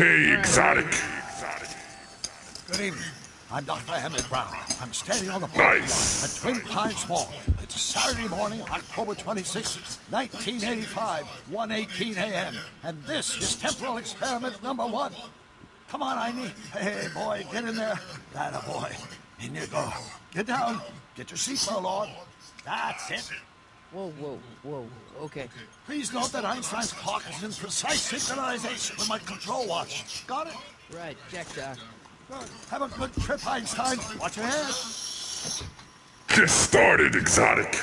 Hey, exotic. Good evening. I'm Dr. Emmett Brown. I'm standing on the parking lot at Twin Pines Mall. It's Saturday morning, October 26, 1985, 1:18 a.m. And this is temporal experiment number 1. Come on, Iny. Hey, boy, get in there. That a boy. In you go. Get down. Get your seatbelt on. That's it. Whoa. Okay. Please note that Einstein's clock is in precise synchronization with my control watch. Got it? Right, check, Doc. Good. Have a good trip, Einstein. Watch your head. Just started, exotic.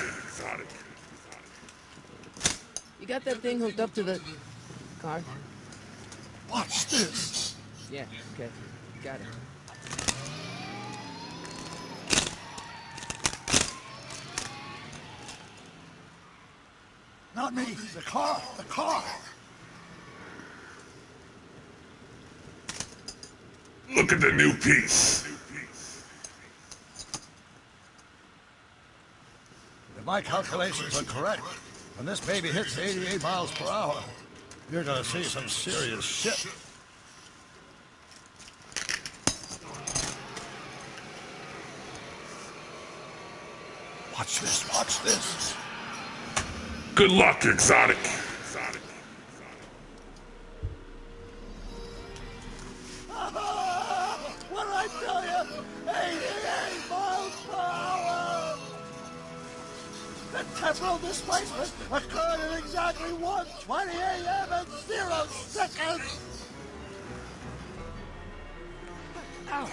You got that thing hooked up to the car? Watch this. Yeah, okay. Got it. Not me. The car. Look at the new piece. If my calculations are correct, when this baby hits 88 miles per hour, you're gonna see some serious shit. Watch this. Good luck, exotic. What did I tell you? 88 miles per hour! The temporal displacement occurred at exactly 1:20 a.m. and 0 seconds! Ow!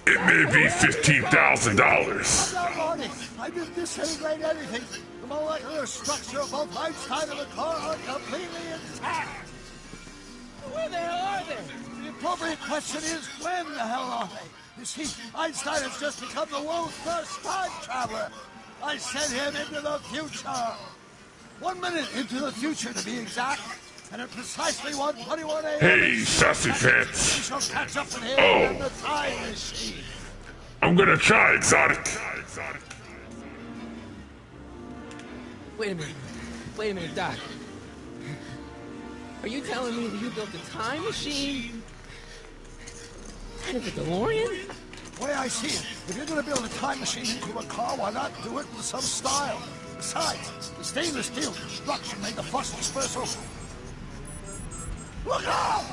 It may be $15,000. I'm not Marty. I didn't disintegrate anything. The molecular structure of both Einstein and the car are completely intact. Where the hell are they? The appropriate question is, when the hell are they? You see, Einstein has just become the world's first time traveler. I sent him into the future. 1 minute into the future, to be exact. And at precisely 1:21 a.m. Hey, sassy we pants. shall catch up with him and the time machine. I'm gonna try, exotic. Wait a minute, Doc. Are you telling me that you built a time machine? Kind of a DeLorean? The way I see it, if you're gonna build a time machine into a car, why not do it with some style? Besides, the stainless steel construction made the fuss dispersal. Look out!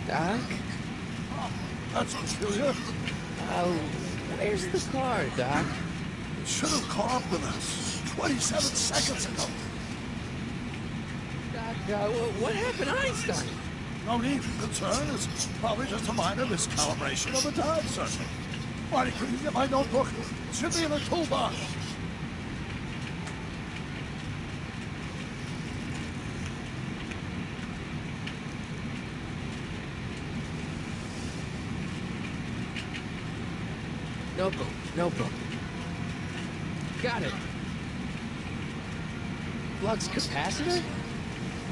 Doc? Oh, that's peculiar. Where's the car, Doc? It should have caught up with us 27 seconds ago. Doc, what happened to Einstein? No need for concern. It's probably just a minor miscalibration of the time circle. Marty, could you get my notebook? It should be in the toolbox. Notebook. Got it. Flux capacitor?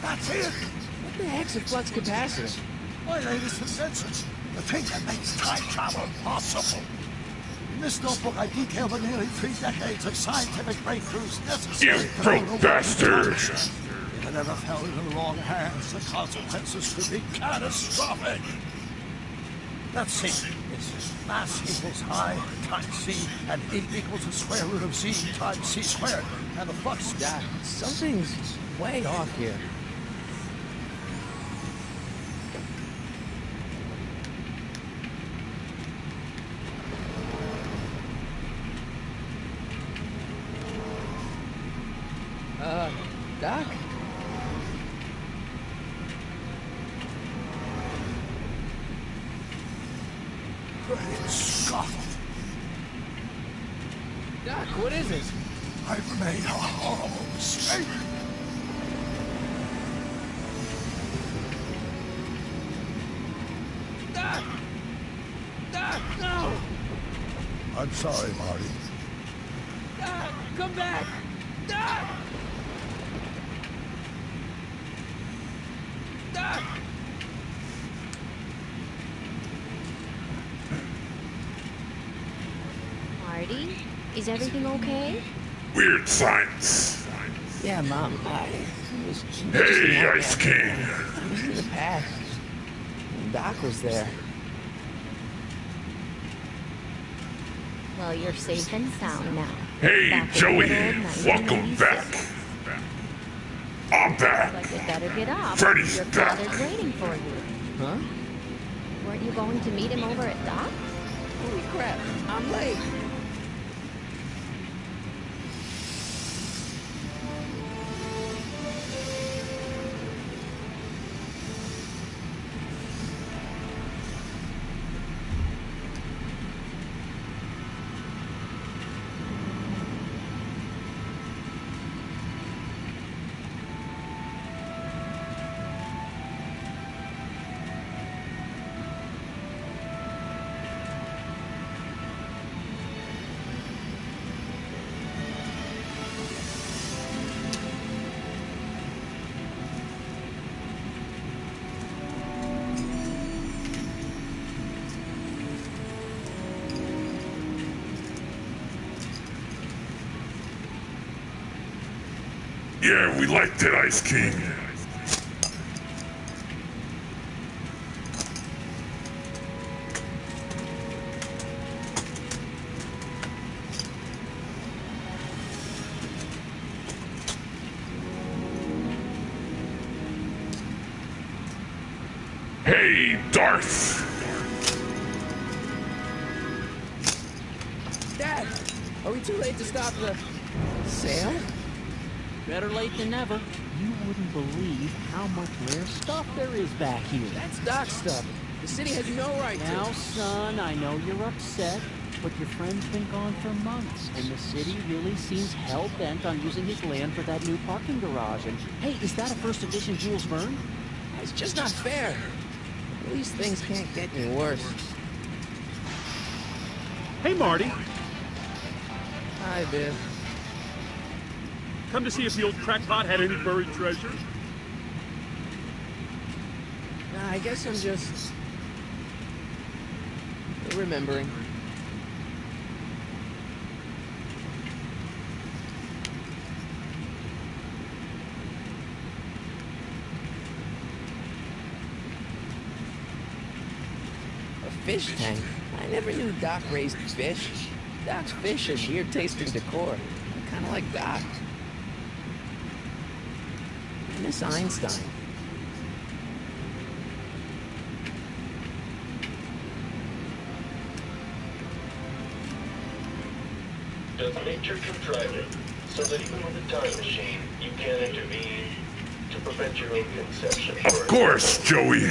That's it. What the heck's a flux capacitor? My latest invention. The thing that makes time travel possible. In this notebook, I detail the nearly 3 decades of scientific breakthroughs necessary You to broke build a bastard. If it ever fell into the wrong hands, the consequences could be catastrophic. Let's see. It's mass equals I times C, and 8 equals the square root of Z times C squared. And the flux... Doc, something's way off here. Doc? Great Scott! Doc, what is it? I've made a horrible mistake. Doc, no! I'm sorry, Marty. Doc, come back! Doc! Doc! Marty? Is everything okay? Weird science. Yeah, Mom, I was... Hey, Ice King. I was in the past. Doc was there. Well, you're safe and sound now. Hey, Back in Joey. good old Welcome 1996. back. I'm back. But you better get up. Freddy's Your back. father's waiting for you. Huh? Weren't you going to meet him over at Doc? Holy crap, I'm late. Yeah, we liked it, Ice King. Hey, Darth. Dad, are we too late to stop the sale? Better late than never. You wouldn't believe how much rare stuff there is back here. That's Doc stuff. The city has no right to. Now, son, I know you're upset, but your friend's been gone for months, and the city really seems hell-bent on using his land for that new parking garage. And, hey, is that a first edition Jules Verne? It's just not fair. At least things can't get any worse. Hey, Marty. Hi, Biff. Come to see if the old crackpot had any buried treasure? Nah, I guess I'm just... remembering. A fish tank? I never knew Doc raised fish. Doc's fish are weird-tasting decor. Kind of like Doc. Miss Einstein. Does nature contrive it so that even with a time machine, you can intervene to prevent your own conception? Of course, Joey.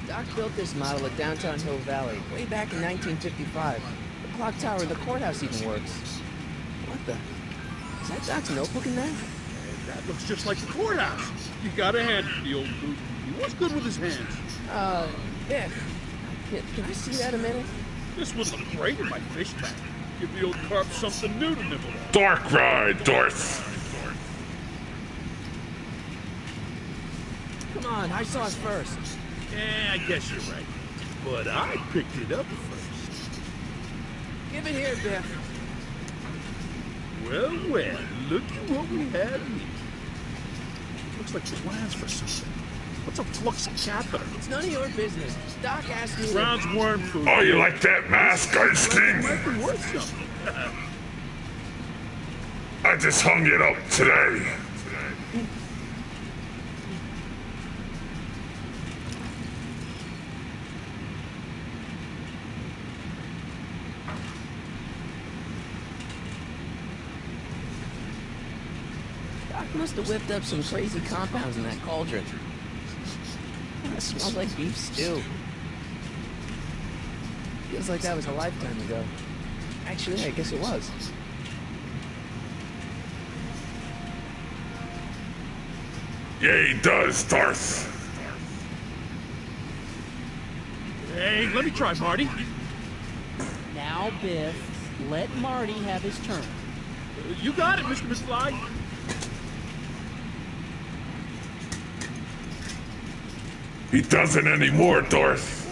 Doc built this model at downtown Hill Valley way back in 1955. The clock tower in the courthouse even works. What the? Is that Doc's notebook in there? That looks just like the courthouse. You gotta hand it to the old dude. He was good with his hands. Biff. Can I see that a minute? This would look great in my fish tank. Give the old carp something new to nibble on. Dark ride, Darth. Come on, I saw it first. Yeah, I guess you're right. But I picked it up first. Give it here, Biff. Well, well, look at what we have here. Looks like plans for something. What's a flux catheter? It's none of your business. Doc asked me to... Brown's worm food. Oh, you like that mask, Ice King? Might be worth something. I just hung it up today. Doc must have whipped up some crazy compounds in that cauldron. It smells like beef stew. Feels like that was a lifetime ago. Actually, I guess it was. Yeah, he does, Darth. Hey, let me try, Marty. Now, Biff, let Marty have his turn. You got it, Mr. Mcfly. He doesn't anymore, Dorth.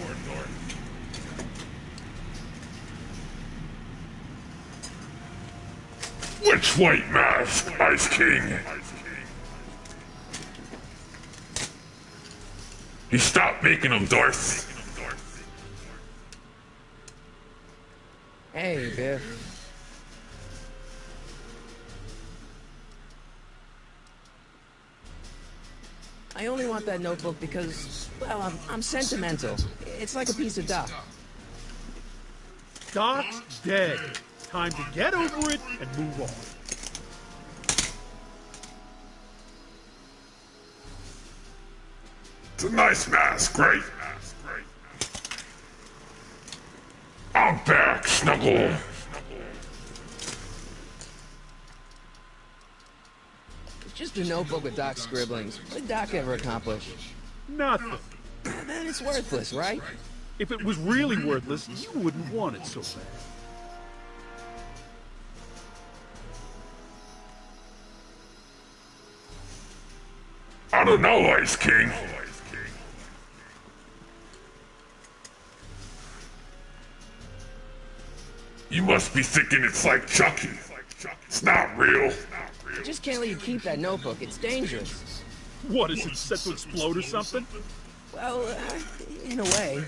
Which white mask, Ice King? He stopped making them, Dorth. Hey, Biff. I only want that notebook because, well, I'm sentimental. It's like a piece of Doc. Doc's dead. Time to get over it and move on. It's a nice mask, right? I'm back, Snuggle. It's just a notebook with Doc's scribblings. What did Doc ever accomplish? Nothing. Then it's worthless, right? If it was really worthless, you wouldn't want it so bad. I don't know, Ice King. You must be thinking it's like Chucky. It's not real. You just can't let you keep that notebook. It's dangerous. What, is it set to explode or something? Well, in a way.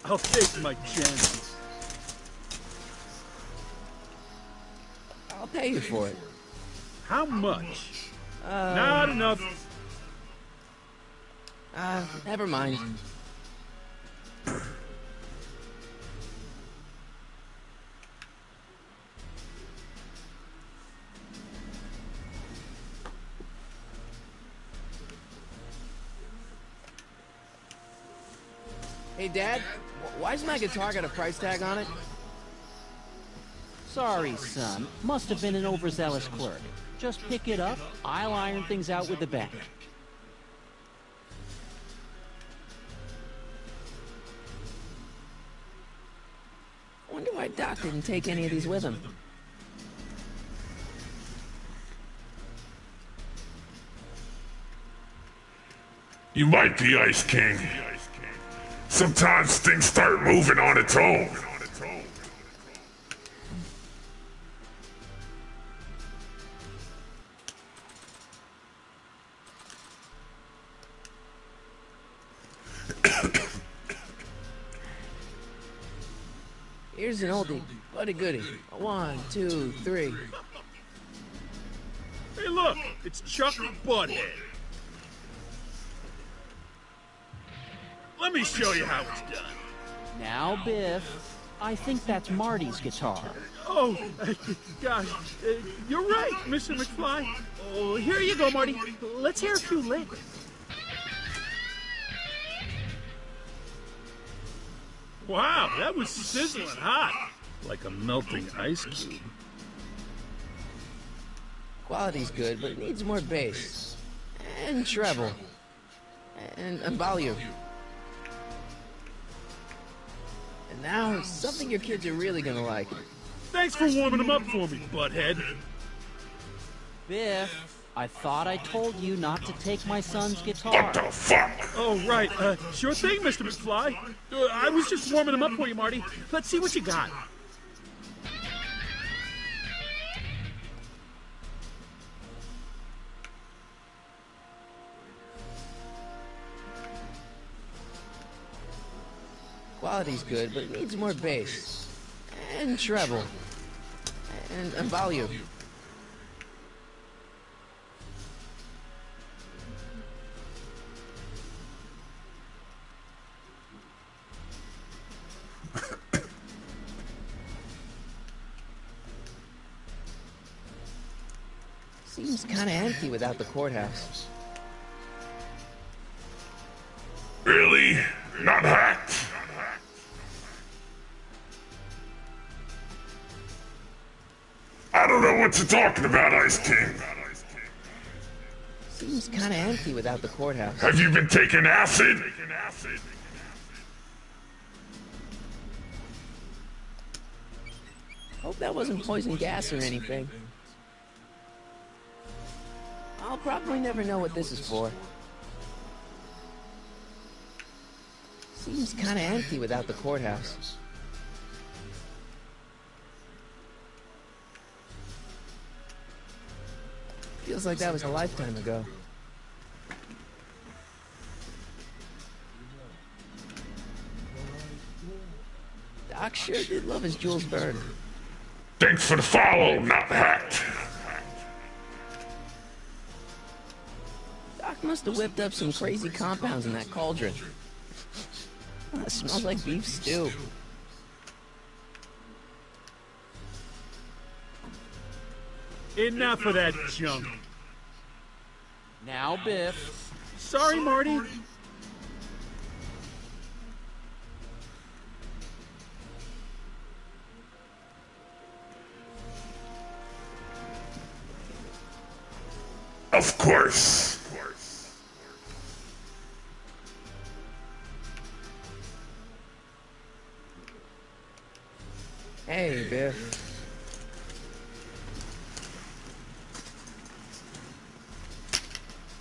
I'll take my chances. I'll pay you for it. How much? Not enough. Never mind. Hey, Dad, why's my guitar got a price tag on it? Sorry, son. Must have been an overzealous clerk. Just pick it up. I'll iron things out with the bank. I wonder why Doc didn't take any of these with him. You might be Ice King. Sometimes things start moving on its own. Here's an oldie, but a goodie. 1, 2, 3. Hey, look, it's Chuck Butthead. Let me show you how it's done. Now, Biff, I think that's Marty's guitar. Oh, gosh, you're right, Mr. Mcfly. Oh, here you go, Marty. Let's hear a few licks. Wow, that was sizzling hot. Like a melting ice cube. Quality's good, but it needs more bass. And treble. And volume. And now, something your kids are really gonna like. Thanks for warming them up for me, butthead. Biff, I thought I told you not to take my son's What guitar. the fuck? Oh, right. Sure thing, Mr. Mcfly. I was just warming them up for you, Marty. Let's see what you got. Quality's good, but it needs more bass. And treble. And volume. Seems kind of empty without the courthouse. Really? Not hacked? I don't know what you're talking about, Ice King. Seems kind of empty without the courthouse. Have you been taking acid? Hope that wasn't poison gas or anything. I'll probably never know what this is for. Seems kinda empty without the courthouse. Feels like that was a lifetime ago. Doc sure did love his Jules Verne. Thanks for the follow, not hacked. Doc must have whipped up some crazy compounds in that cauldron. It smells like beef stew. Enough of that junk. Now, Biff. Sorry, Marty. Of course. Hey, Biff.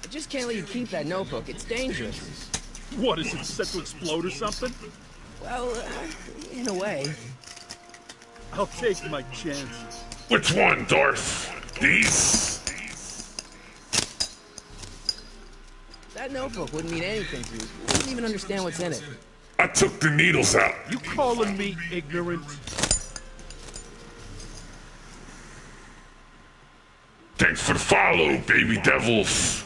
I just can't let you keep that notebook. It's dangerous. What, is it set to explode or something? Well, in a way. I'll take my chances. Which one, Dorf? These? That notebook wouldn't mean anything to you. You wouldn't even understand what's in it. I took the needles out. You calling me ignorant? Thanks for the follow, baby devils.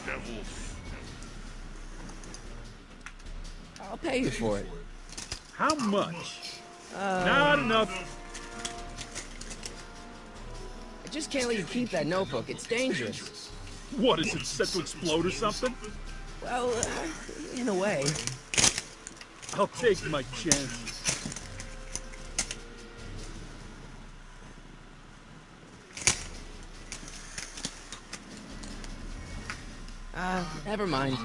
I'll pay you for it. How much? Not enough. I just can't let you keep that notebook. It's dangerous. What, is it set to explode or something? Well, in a way. I'll take my chances. Never mind.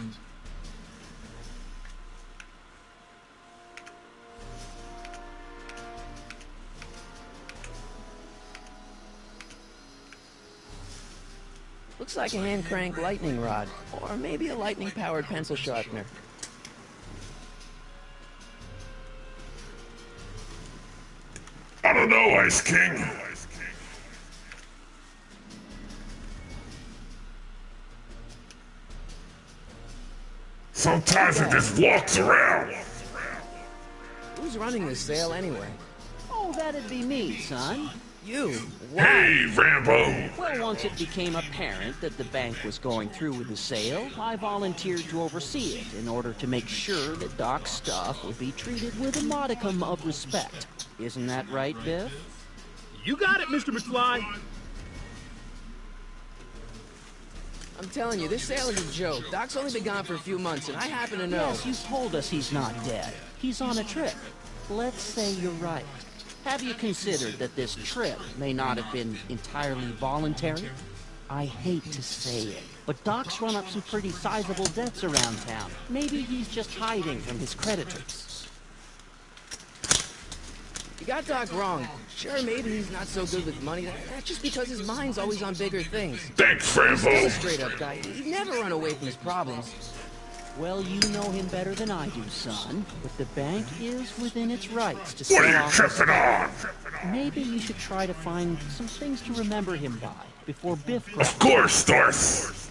Looks like a hand crank lightning rod, or maybe a lightning-powered pencil sharpener. I don't know, Ice King. Sometimes it just walks around. Who's running this sale anyway? Oh, that'd be me, son. You? Why? Hey, Rambo. Well, once it became apparent that the bank was going through with the sale, I volunteered to oversee it in order to make sure that Doc's stuff would be treated with a modicum of respect. Isn't that right, Biff? You got it, Mr. Mcfly. I'm telling you, this sale is a joke. Doc's only been gone for a few months, and I happen to know. Yes, you told us he's not dead. He's on a trip. Let's say you're right. Have you considered that this trip may not have been entirely voluntary? I hate to say it, but Doc's run up some pretty sizable debts around town. Maybe he's just hiding from his creditors. You got Doc wrong. Sure, maybe he's not so good with money. That's just because his mind's always on bigger things. Thanks, He's still Rambo. a straight-up guy. He'd never run away from his problems. Well, you know him better than I do, son. But the bank is within its rights to What sell are you off. tripping on? Maybe you should try to find some things to remember him by before Biff Of grows. course, Dorf.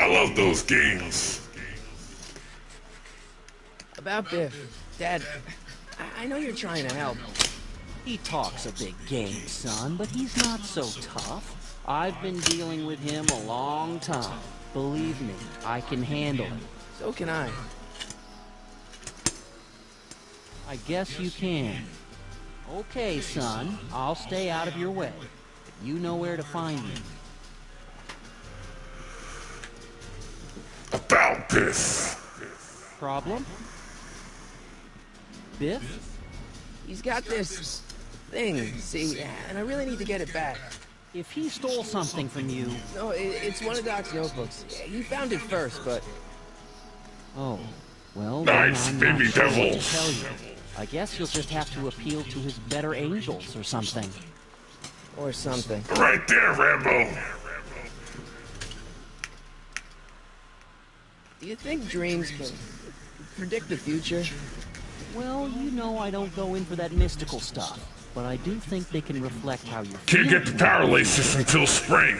I love those games. About Biff. Dad, I know you're trying to help. He talks a big game, son, but he's not so tough. I've been dealing with him a long time. Believe me, I can handle it. So can I. I guess you can. Okay, son, I'll stay out of your way. You know where to find me. About Biff. Problem? Biff? He's got this thing, see, and I really need to get it back. If he stole something from you... No, it's one of Doc's notebooks. He found it first, but... Oh, well, Nice, then I'm baby not sure what to devils. tell you. I guess you'll just have to appeal to his better angels or something. Or something. Right there, Rambo. Do you think dreams can predict the future? Well, you know I don't go in for that mystical stuff, but I do think they can reflect how you're Can't feeling. get the power laces until spring.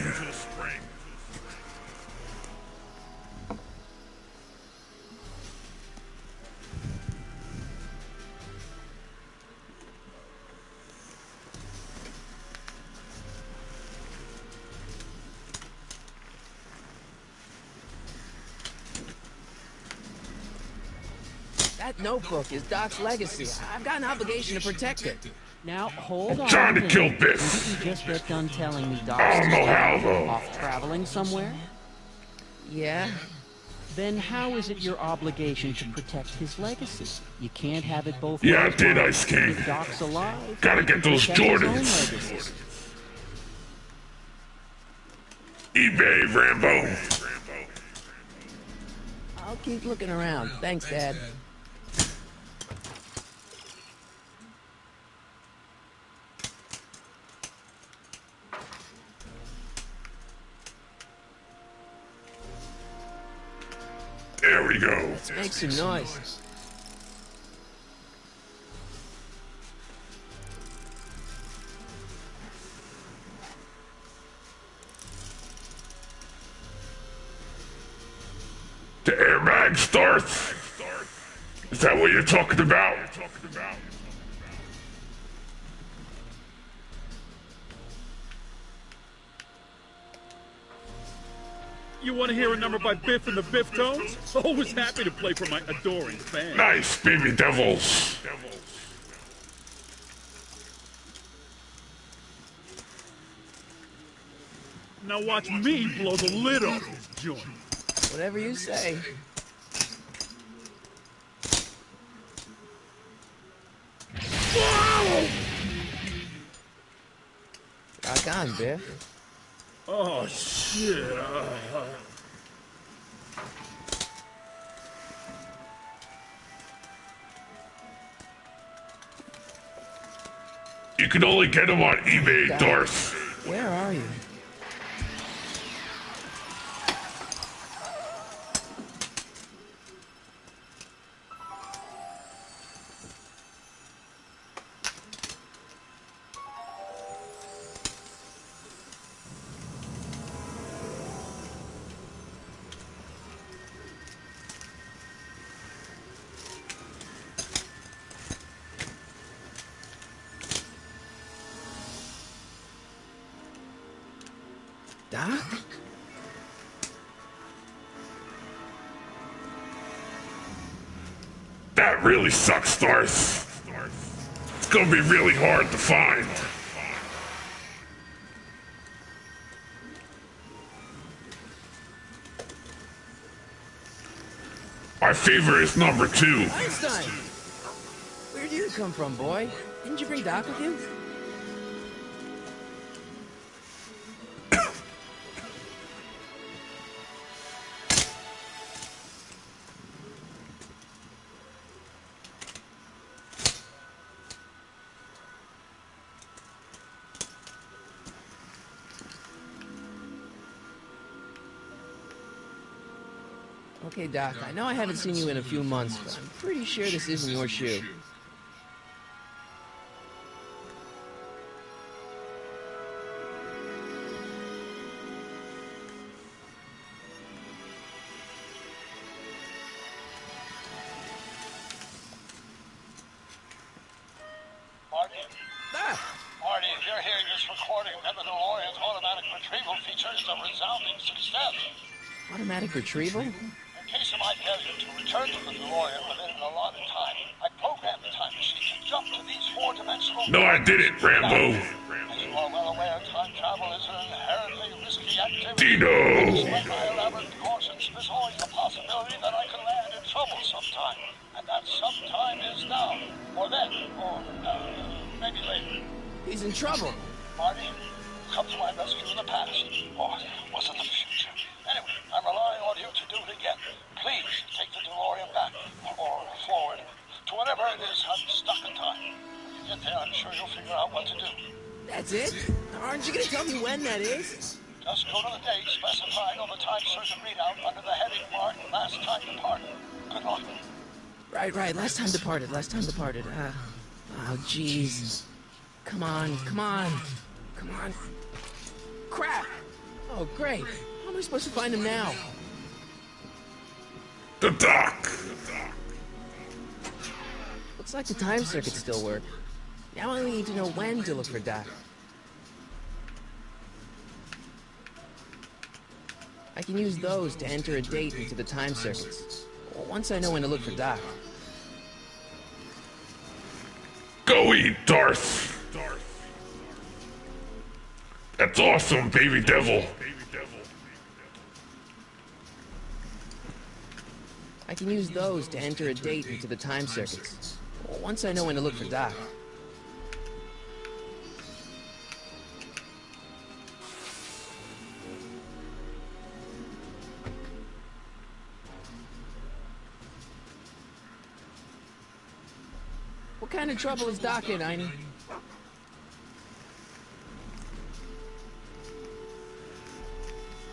That notebook is Doc's legacy. I've got an obligation to protect it. Now, hold on. Trying to a kill minute. Biff. Didn't you just get done telling me Doc's I don't know how, though. off traveling somewhere? Yeah? Then how is it your obligation to protect his legacy? You can't have it both Yeah, I ways. did, While Ice King. if Doc's alive, Gotta he get can those protect his own Jordans. legacy. eBay, Rambo. I'll keep looking around. Thanks, Dad. There we go. Let's make some noise. The airbag starts. Is that what you're talking about? You want to hear a number by Biff and the Biff Tones? Always happy to play for my adoring fans. Nice, baby devils. Now watch me blow the lid off this joint. Whatever you say. Whoa! Rock on, Biff. Oh, shit. You can only get them on eBay, Darth. Where are you? Doc? That really sucks, Darth. It's gonna be really hard to find. My fever is number 2. Einstein! Where'd you come from, boy? Didn't you bring Doc with you? Okay, Doc, I know I haven't seen you in a few months, but I'm pretty sure this isn't your shoe. Marty? Ah! Marty, if you're hearing this recording, then the DeLorean's automatic retrieval feature is a resounding success. Automatic retrieval? In case of my failure to return to the DeLorean within an allotted time, I programmed the time machine to jump to these four-dimensional... No, I didn't, Rambo. As you are well aware, time travel is an inherently risky activity. Dino! Despite my elaborate precautions, there's always the possibility that I can land in trouble sometime. And that sometime is now, or then, or maybe later. He's in trouble. Marty, come to my rescue in the past. Or was it the future? Anyway, I'm relying on you to do it again. Please take the DeLorean back, or forward, to whatever it is I'm stuck when that is? Just go to the date specified on the time circuit readout under the heading marked last time departed. Good luck. Right. Last time departed. Oh, jeez. Come on. Crap! Oh, great. How am I supposed to find him now? The dock. Looks like the time circuits still work. Now I only need to know when to look for Doc. I can use those to enter a date into the time circuits. Once I know when to look for Doc. Go eat, Darth. That's awesome, baby devil. I can use those to enter a date into the time circuits. Once I know when to look for Doc. What kind of trouble is Doc in, Einie?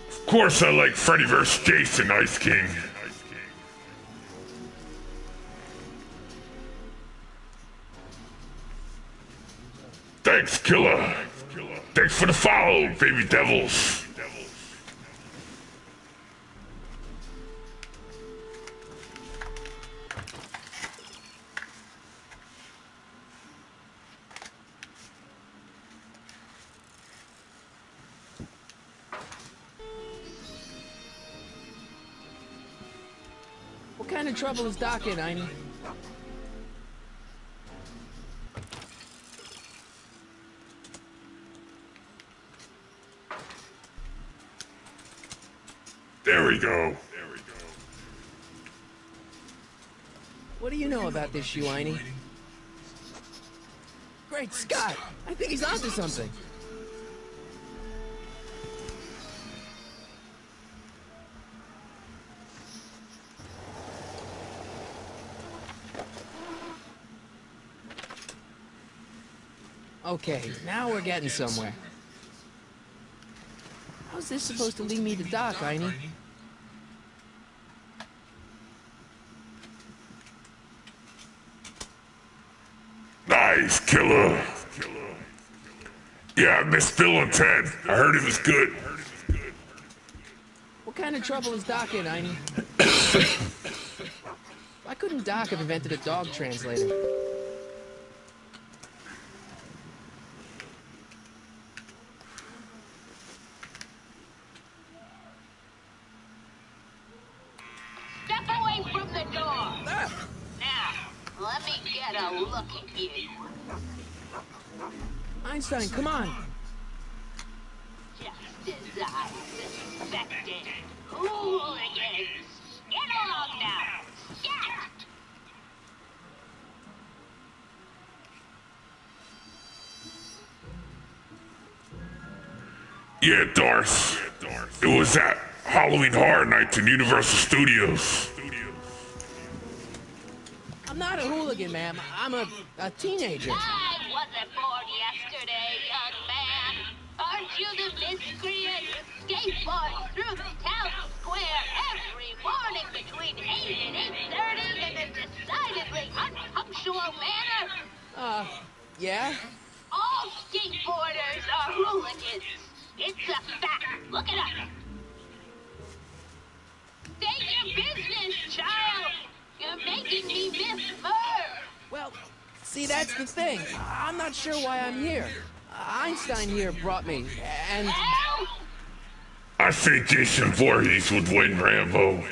Of course I like Freddy vs. Jason, Ice King. Thanks, killer. Thanks for the follow, baby devils. What kind of trouble is Doc in, Einie? There we go. What do you know about this shoe, Einie? Great Scott! I think he's onto something. Okay, now we're getting somewhere. How's this supposed to lead me to Doc, Einie? Nice, killer. Yeah, I missed Bill and Ted. I heard it was good. What kind of trouble is Doc in, Einie? Why couldn't Doc have invented a dog translator? Step away from the door! Now, let me get a look at you. Einstein, come on! Just as I suspected. Hooligans! Get along now! Scat! Yeah, Darth. It was at Halloween Horror Nights in Universal Studios. I'm not a hooligan, ma'am. I'm a teenager. I wasn't born yesterday, young man. Aren't you the miscreant who skateboards through the town square every morning between 8 and 8:30 in a decidedly unpunctual manner? Yeah? All skateboarders are hooligans. It's a fact. Look it up. State your business, child. You're making me miss Murr. Well, see, that's the thing. I'm not sure why I'm here. Einstein here brought me, and... Well, I think Jason Voorhees would win Rambo.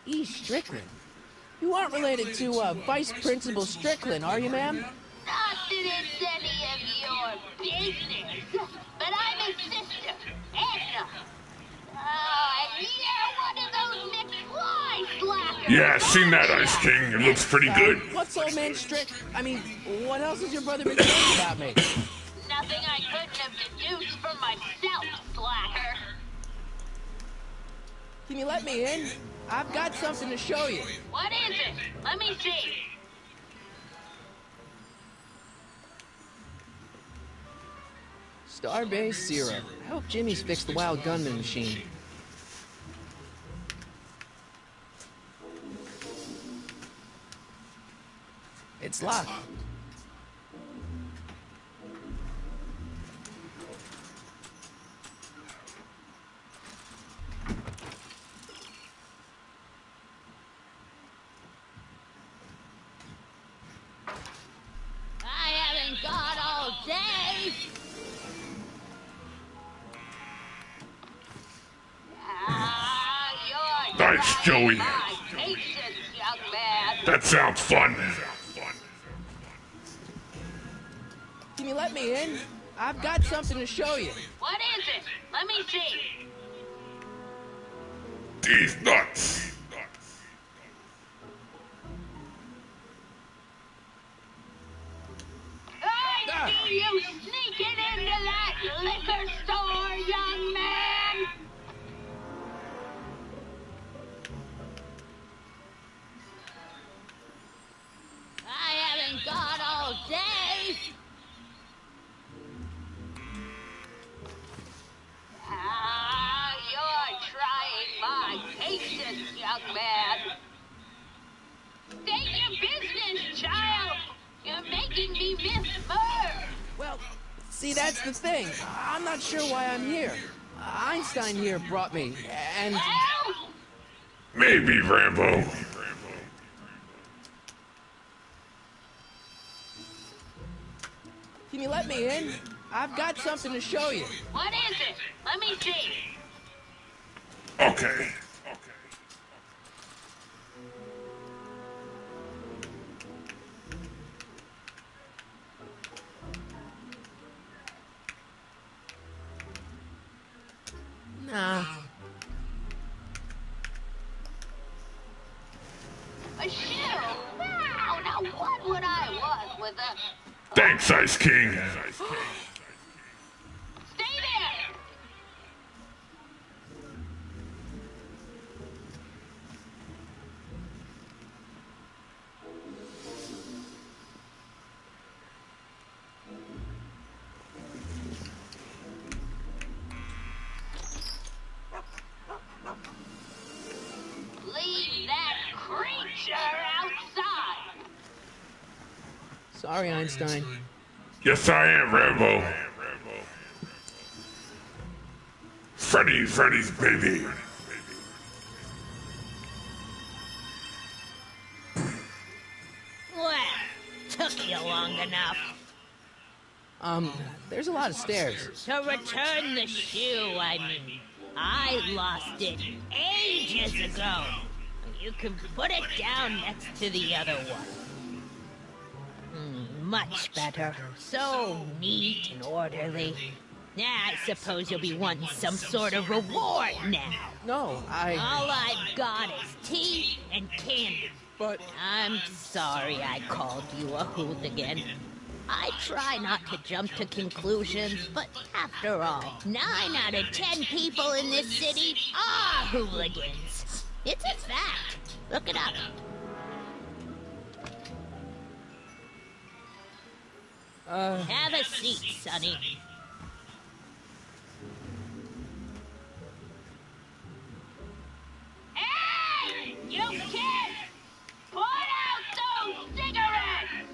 E. Strickland? You aren't related to, Vice Principal Strickland, are you, ma'am? not that it's any of your business, but I'm his sister, Edna. Oh, and you're one of those Mcfly slackers. Yeah, I've seen that, Ice King. It looks pretty good. What's old man Strick? I mean, what else has your brother been saying about me? Nothing I couldn't have deduced from myself, slacker. Can you let me in? I've got something to show you. What is it? Let me see. Starbase Zero. I hope Jimmy's fixed the wild gunman machine. It's locked. I haven't got all day. You're Nice, trying Joey. my patience, young man. That sounds fun. Can you let me in? I've got something to show you. What is it? Let me see. These nuts. I see you sneaking into that liquor store, young man. I haven't got all day. You're trying my patience, young man. State your business, child. You're making me miss Merv. Well, see, that's the thing. I'm not sure why I'm here. Einstein here brought me, and... Well, Maybe, Rambo. Can you let me in? I've got something to show you. what is it? Let me see. Okay. Nah. A shoe? Wow, now what would I want with a... Thanks, Ice King. Stay there! Leave that creature outside! Sorry, Einstein. Yes, I am, Rambo. Freddy's baby. Well, took you long enough. There's a lot of stairs. To return the shoe, I mean. I lost it ages ago. You can put it down next to the other one. Much better. So neat and orderly. I suppose you'll be wanting some sort of reward now. No, All I've got is tea and candy. But... I'm sorry I called you a hooligan. I try not to jump to conclusions, but after all, 9 out of 10 people in this city are hooligans. It's a fact. Look it up. Have a seat, Sonny. Hey! You kids! Put out those cigarettes!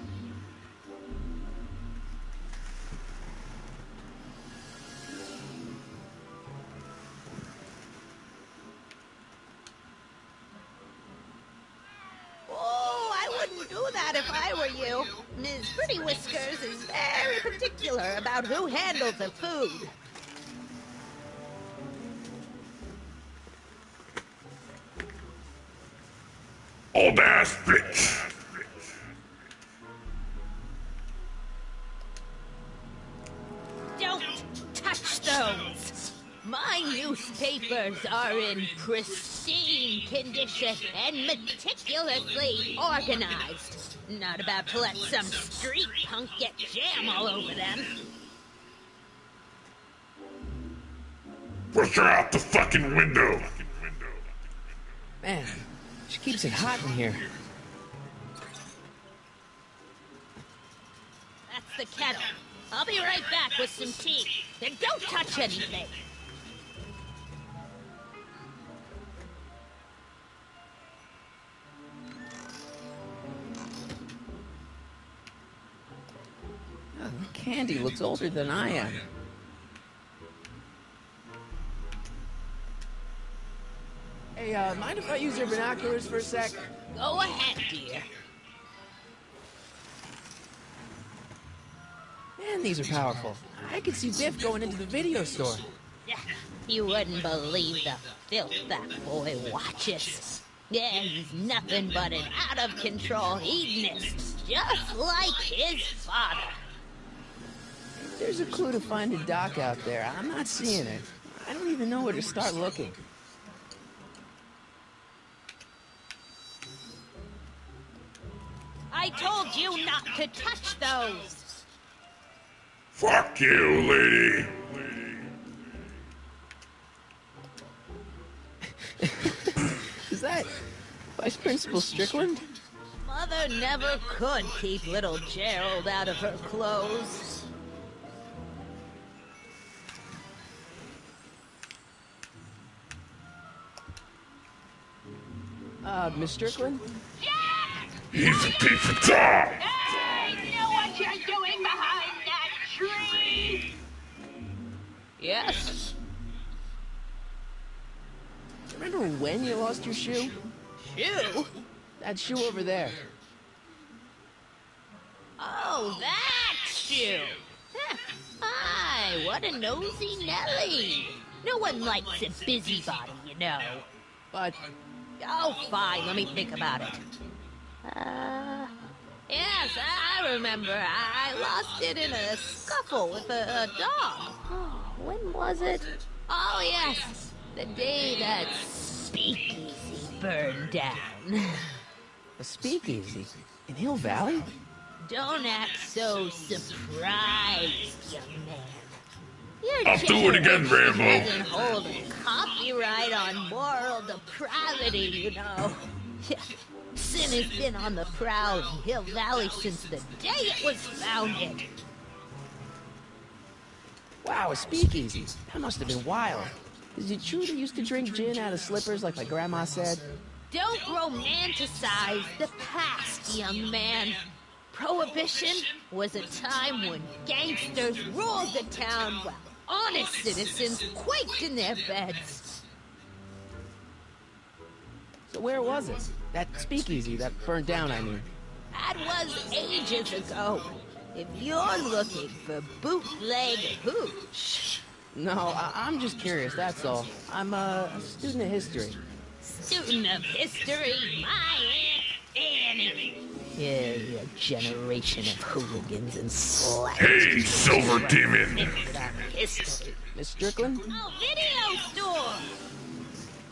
Oh, I wouldn't do that if I were you. Ms. Pretty Whiskers is very particular about who handles the food. Old ass bitch. Don't touch those! My newspapers are in pristine condition and meticulously organized. Not about to let some street punk get jam all over them. Push her out the fucking window. Man, she keeps it hot in here. That's the kettle. I'll be right back with some tea. And don't touch anything. Oh, Candy looks older than I am. Hey, mind if I use your binoculars for a sec? Go ahead, dear. Man, these are powerful. I could see Biff going into the video store. You wouldn't believe the filth that boy watches. Yeah, he's nothing but an out-of-control hedonist, just like his father. There's a clue to find a doc out there. I'm not seeing it. I don't even know where to start looking. I told you not to touch those. Fuck you, lady. Is that Vice Principal Strickland? Mother never could keep little Gerald out of her clothes. Miss Strickland? He's a piece of dog. I know what you're doing behind that tree. Yes? Remember when you lost your shoe? Shoe? That shoe over there. Oh, that shoe. Hi, what a nosy Nelly. No one likes a busybody, you know. But... Oh, fine, let me think about it. Yes, I remember. I lost it in a scuffle with a dog. Oh, when was it? Oh, yes, the day that speakeasy burned down. A speakeasy? In Hill Valley? Don't act so surprised, young man. I'll do it again, Rambo. Doesn't hold a copyright on moral depravity, you know. Sin has been on the prowl in Hill Valley since the day it was founded. Wow, a speakeasy. That must have been wild. Is it true they used to drink gin out of slippers like my grandma said? Don't romanticize the past, young man. Prohibition was a time when gangsters ruled the town while honest citizens quaked in their beds. So where was it? That speakeasy that burned down, I mean. That was ages ago. If you're looking for bootleg hooch. No, I'm just curious, that's all. I'm a student of history. Student of history, my Aunt Annie. Yeah, a generation of hooligans and slackers. Hey, Silver Demon. History. Miss Strickland? Oh, video store!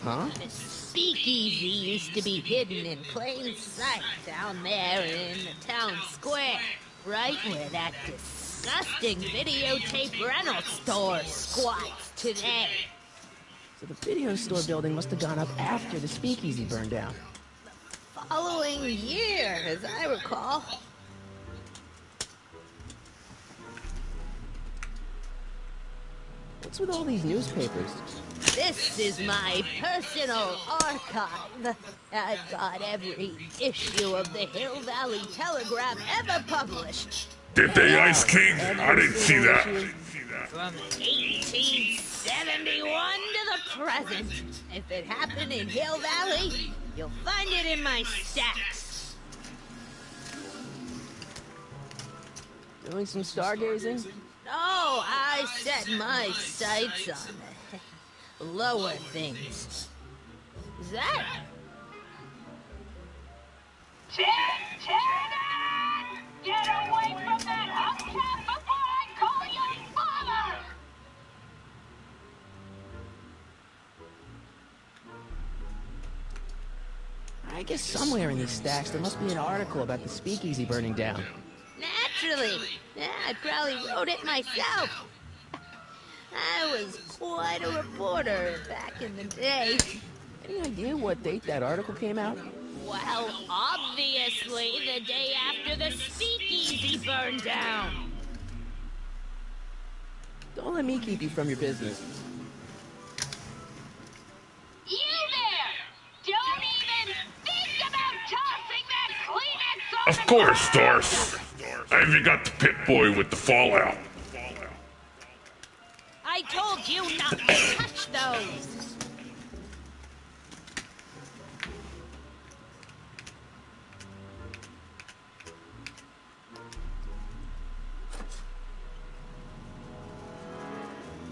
Huh? The speakeasy used to be hidden in plain sight down there in the town square, right where that disgusting videotape rental store squats today. So the video store building must have gone up after the speakeasy burned down. Following year, as I recall. What's with all these newspapers? This is my personal archive. I've got every issue of the Hill Valley Telegram ever published. Did they Ice King? I didn't see that. From 1871 to the present. If it happened in Hill Valley, you'll find it in my stacks. Doing some stargazing? No, I set my sights on the lower things. Is that? Lieutenant! Get away from that hubcap before I call your father! I guess somewhere in these stacks there must be an article about the speakeasy burning down. Naturally. Yeah, I probably wrote it myself. I was quite a reporter back in the day. Any idea what date that article came out? Well, obviously the day after the speakeasy burned down. Don't let me keep you from your business. You there! Don't even think about tossing that Kleenex on Of course, Doris. I even got the pit boy with the fallout. I told you not to touch those.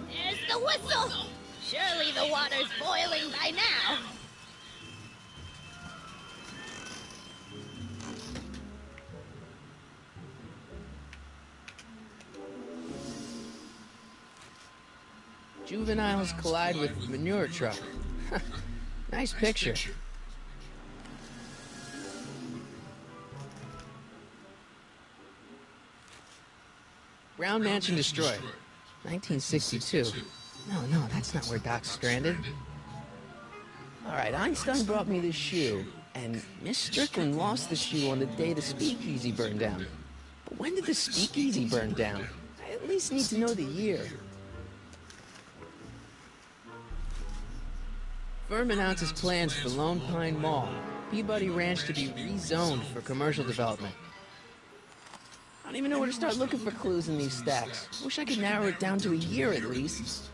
There's the whistle. Surely the water's boiling by now. Juveniles collide with manure truck. Nice picture. Brown Mansion destroyed. 1962. No, that's not where Doc's stranded. Alright, Einstein brought me this shoe, and Miss Strickland lost the shoe on the day the speakeasy burned down. But when did the speakeasy burn down? I at least need to know the year. Firm announces plans for Lone Pine Mall, Peabody Ranch to be rezoned for commercial development. I don't even know where to start looking for clues in these stacks. Wish I could narrow it down to a year at least.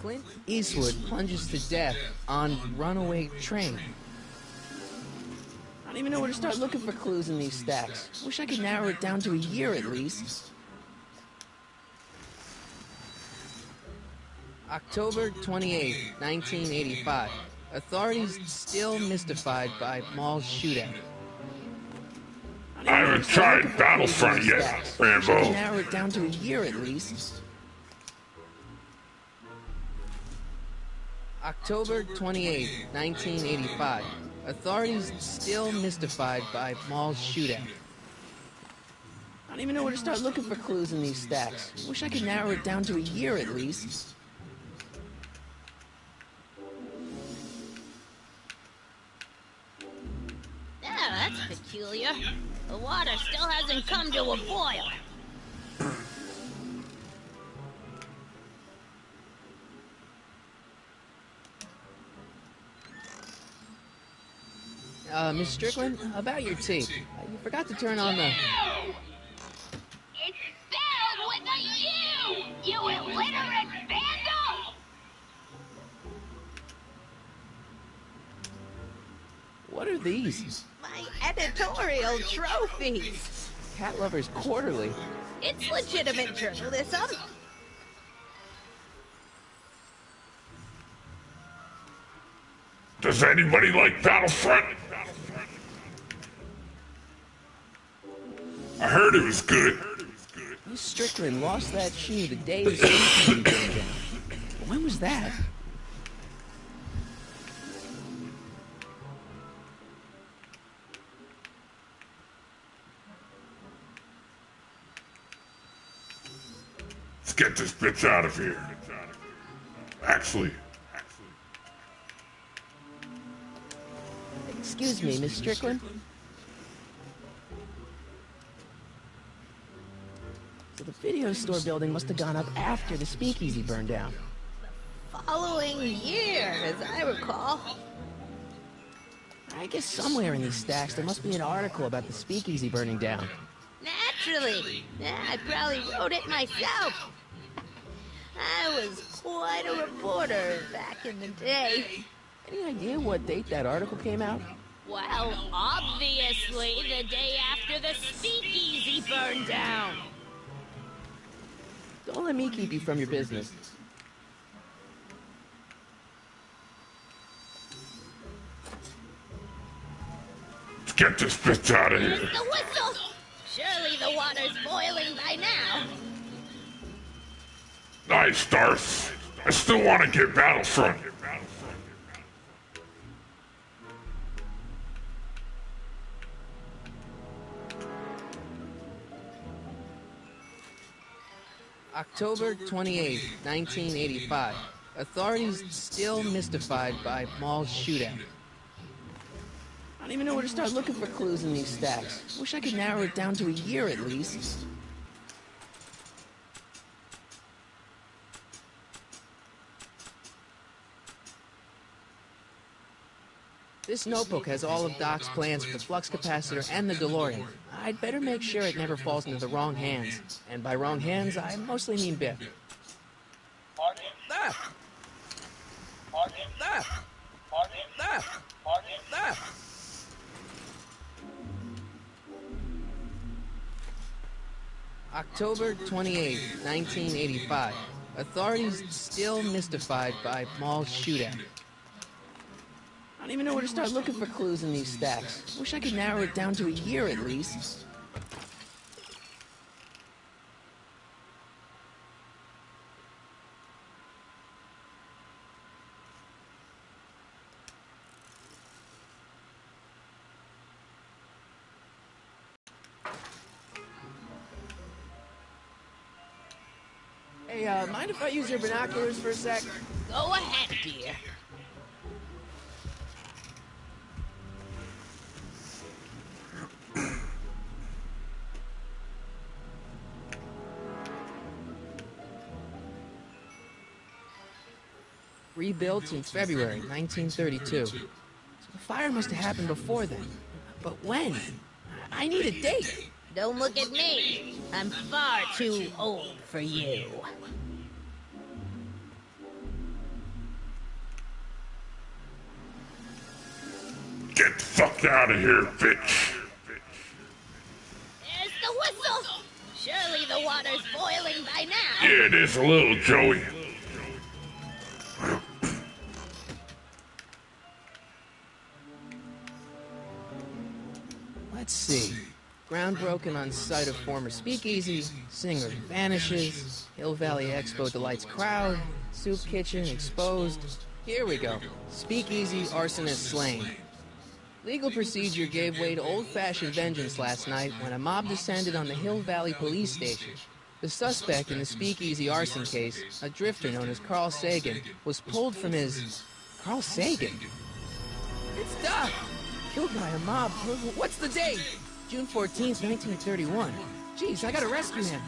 Clint Eastwood plunges to death on runaway train. I don't even know where to start looking for clues in these stacks. Wish I could narrow it down to a year at least. October 28, 1985. Authorities still mystified by mall shootout. I haven't tried Battlefront yet, Wish I could Rambo. narrow it down to a year at least. October 28, 1985. Authorities still mystified by mall shootout. I don't even know where to start looking for clues in these stacks. Wish I could narrow it down to a year at least. Yeah, that's peculiar. The water still hasn't come to a boil. Miss Strickland, about your tape. You forgot to turn on the... It's spelled with a U! You illiterate vandal! What are these? My editorial trophies. Cat Lovers Quarterly. It's legitimate journalism. Does anybody like Battlefront? I heard it was good. Miss Strickland lost that shoe the day the speakeasy burned down. But when was that? Let's get this bitch out of here. Actually, Excuse me, Miss Strickland? So the video store building must have gone up after the speakeasy burned down. Following year, as I recall. I guess somewhere in these stacks there must be an article about the speakeasy burning down. Naturally. Yeah, I probably wrote it myself. I was quite a reporter back in the day. Any idea what date that article came out? Well, obviously the day after the speakeasy burned down. Don't let me keep you from your business. let's get this bitch out of There's here. the whistle. Surely the water's boiling by now. Nice, Darth. I still want to get Battlefront. October 28, 1985. Authorities still mystified by mall shootout. I don't even know where to start looking for clues in these stacks. Wish I could narrow it down to a year at least. This notebook has all of Doc's plans for the flux capacitor and the DeLorean. I'd better make sure it never falls into the wrong hands. And by wrong hands, I mostly mean Biff. Ah! Ah! Ah! Ah! October 28, 1985. Authorities still mystified by mall shootout. I don't even know where to start looking for clues in these stacks. Wish I could narrow it down to a year at least. Hey, mind if I use your binoculars for a sec? Go ahead, dear. Rebuilt in February 1932. So the fire must have happened before then. But when? I need a date. Don't look at me. I'm far too old for you. Get the fuck out of here, bitch! There's the whistle. Surely the water's boiling by now. Yeah, it is a little, Joey. Let's see. Ground broken on site of former speakeasy, singer vanishes, Hill Valley Expo delights crowd, soup kitchen exposed. Here we go. Speakeasy arsonist slain. Legal procedure gave way to old-fashioned vengeance last night when a mob descended on the Hill Valley police station. The suspect in the speakeasy arson case, a drifter known as Carl Sagan, was pulled from his... Carl Sagan? It's Doc! Killed by a mob. What's the date? June 14th, 1931. Jeez, I gotta rescue him.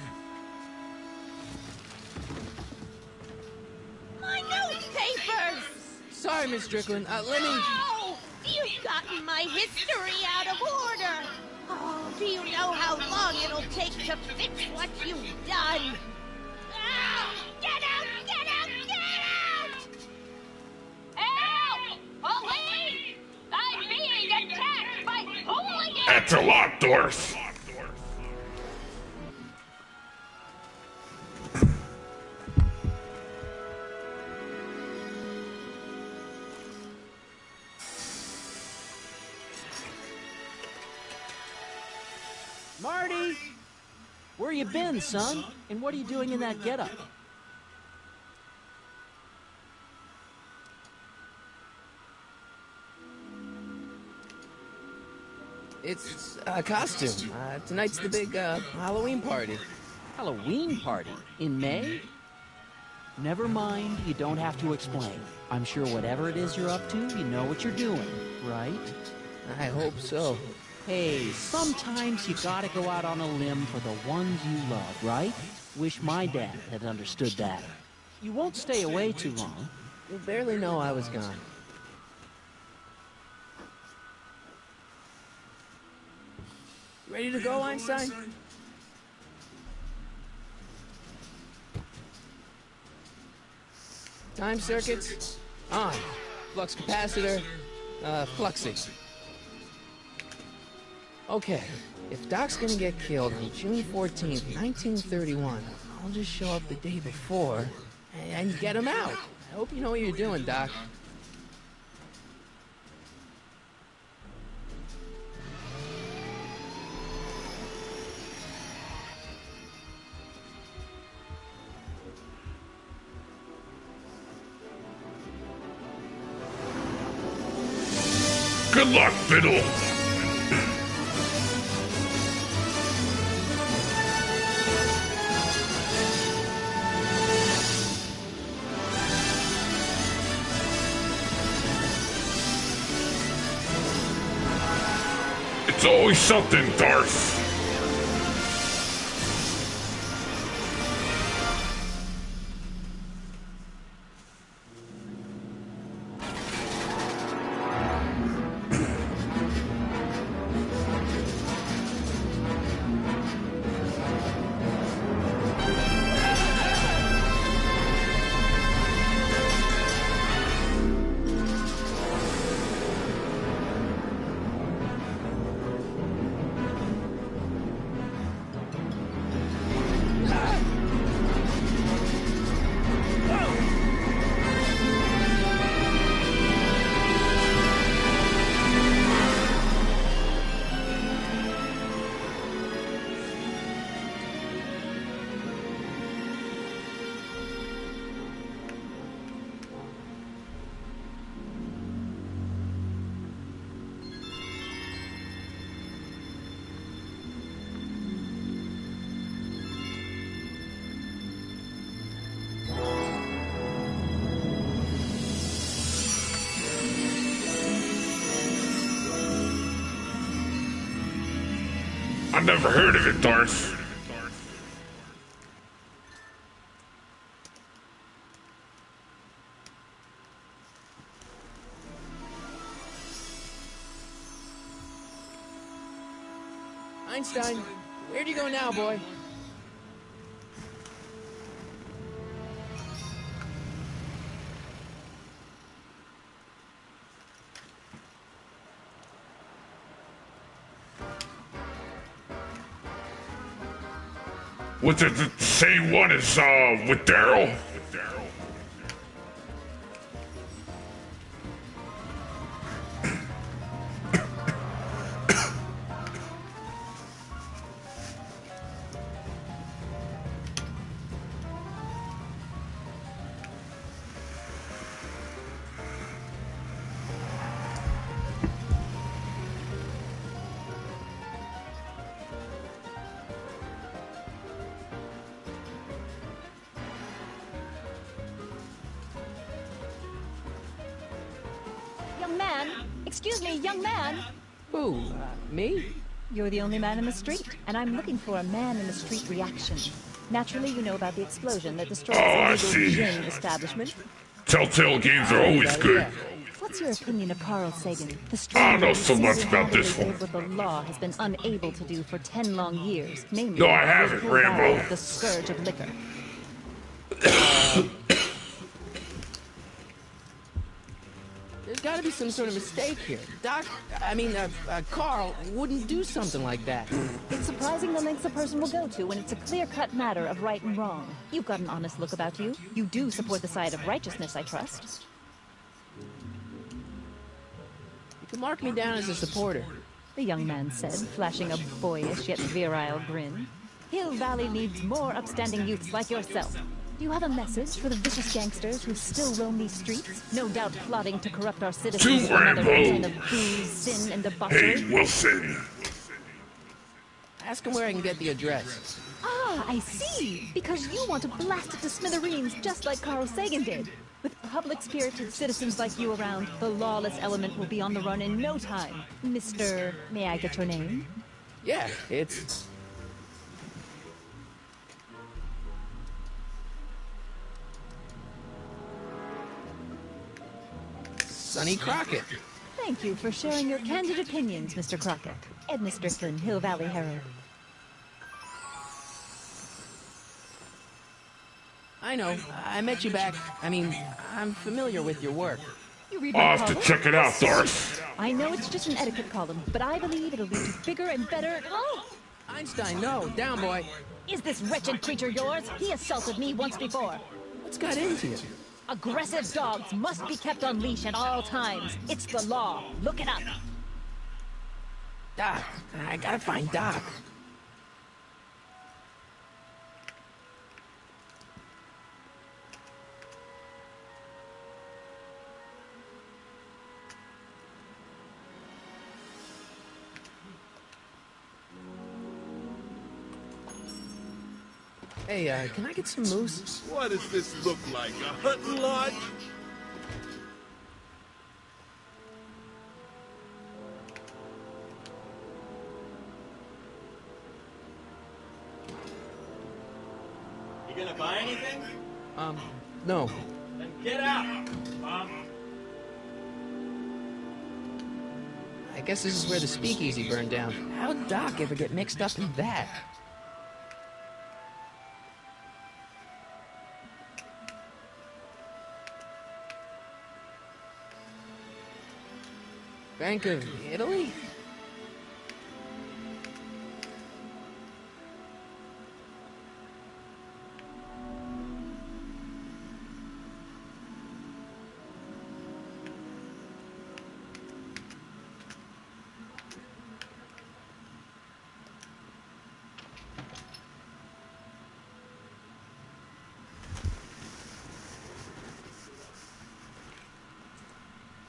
My newspapers! Sorry, Miss Strickland. Let me... Oh, you've gotten my history out of order. Oh, do you know how long it'll take to fix what you've done? Oh, get out! Get out! Get out! Help! Police! I'm being attacked by hooligans! That's a locked doors. Marty! Where you been, son? And what are you doing in that getup? It's a costume. Tonight's the big, Halloween party. Halloween party? In May? Never mind, you don't have to explain. I'm sure whatever it is you're up to, you know what you're doing, right? I hope so. Hey, sometimes you gotta go out on a limb for the ones you love, right? Wish my dad had understood that. You won't stay away too long. You'll barely know I was gone. Ready to go, Einstein? Time circuits on. Flux capacitor, fluxing. Okay, if Doc's gonna get killed on June 14th, 1931, I'll just show up the day before and get him out. I hope you know what you're doing, Doc. Good luck, Fiddle. It's always something, Darth. I never heard of it, Darth. Einstein, where'd you go now, boy? Was it the same one as, with Daryl? Young man! Excuse me, young man! Who? Me? You're the only man in the street, and I'm looking for a man-in-the-street reaction. Naturally, you know about the explosion that destroyed I the see. gin establishment. Telltale games are always good. What's your opinion of Carl Sagan? The I don't know stranger so who much about this single-handedly one. did what the law has been unable to do for 10 long years, namely, No, I haven't, rid Hill Valley Rambo. of the scourge of liquor. There's gotta be some sort of mistake here. Carl wouldn't do something like that. It's surprising the lengths a person will go to when it's a clear-cut matter of right and wrong. You've got an honest look about you. You do support the side of righteousness, I trust. You can mark me down as a supporter. The young man said, flashing a boyish yet virile grin. Hill Valley needs more upstanding youths like yourself. Do you have a message for the vicious gangsters who still roam these streets, no doubt plotting to corrupt our citizens To with another Rambo. kind of booze, sin, and debauchery? Hey, Wilson. Ask him where I can get the address. Ah, I see. Because you want to blast it to smithereens just like Carl Sagan did. With public-spirited citizens like you around, the lawless element will be on the run in no time. Mr. May I get your name? Yeah, it's... Sonny Crockett. Thank you for sharing your candid opinions, Mr. Crockett. Edna Strickland, Hill Valley Herald. I know. I met you back. I'm familiar with your work. You read I'll my have to column? check it out, Darth. I know it's just an etiquette column, but I believe it'll lead to bigger and better... Oh! Einstein, no. Down, boy. Is this wretched creature yours? He assaulted me once before. What's got into you? Aggressive dogs must be kept on leash at all times. It's the law. Look it up. Doc. I gotta find Doc. Hey, can I get some moose? What does this look like, a hunting lodge? gonna buy anything? No. Then get out! I guess this is where the speakeasy burned down. How'd Doc ever get mixed up in that? Bank of Italy?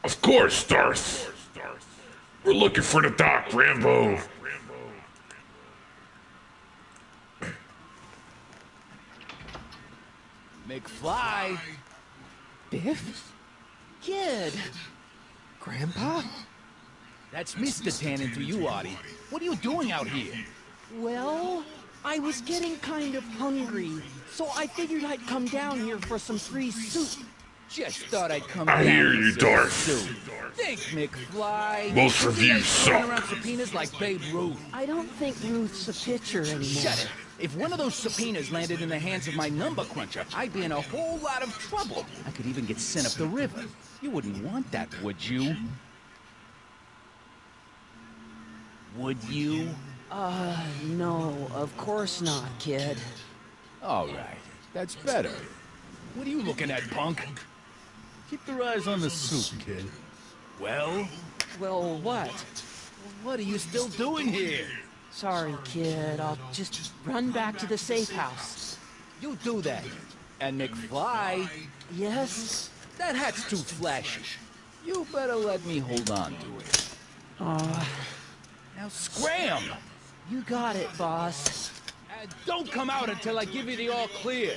Of course, Darth. We're looking for the Doc, Rambo. McFly. Biff? Kid! Grandpa? That's Mr. Tannin to you, Artie. What are you doing out here? Well, I was getting kind of hungry, so I figured I'd come down here for some free soup. Just thought I'd come I down hear with you, some Darth. soup. Think, McFly. Most You reviews ain't throwing suck. around subpoenas like Babe Ruth. I don't think Ruth's a pitcher anymore. Shut it. If one of those subpoenas landed in the hands of my number cruncher, I'd be in a whole lot of trouble. I could even get sent up the river. You wouldn't want that, would you? Would you? No, of course not, kid. All right. That's better. What are you looking at, punk? Keep your eyes on the soup, kid. Well? Well, what? What are you still doing here? Sorry, kid. I'll just run back to the safe house. You do that. And McFly, Yes? that hat's too flashy. You better let me hold on to it. Now scram! You got it, boss. And don't come out until I give you the all clear.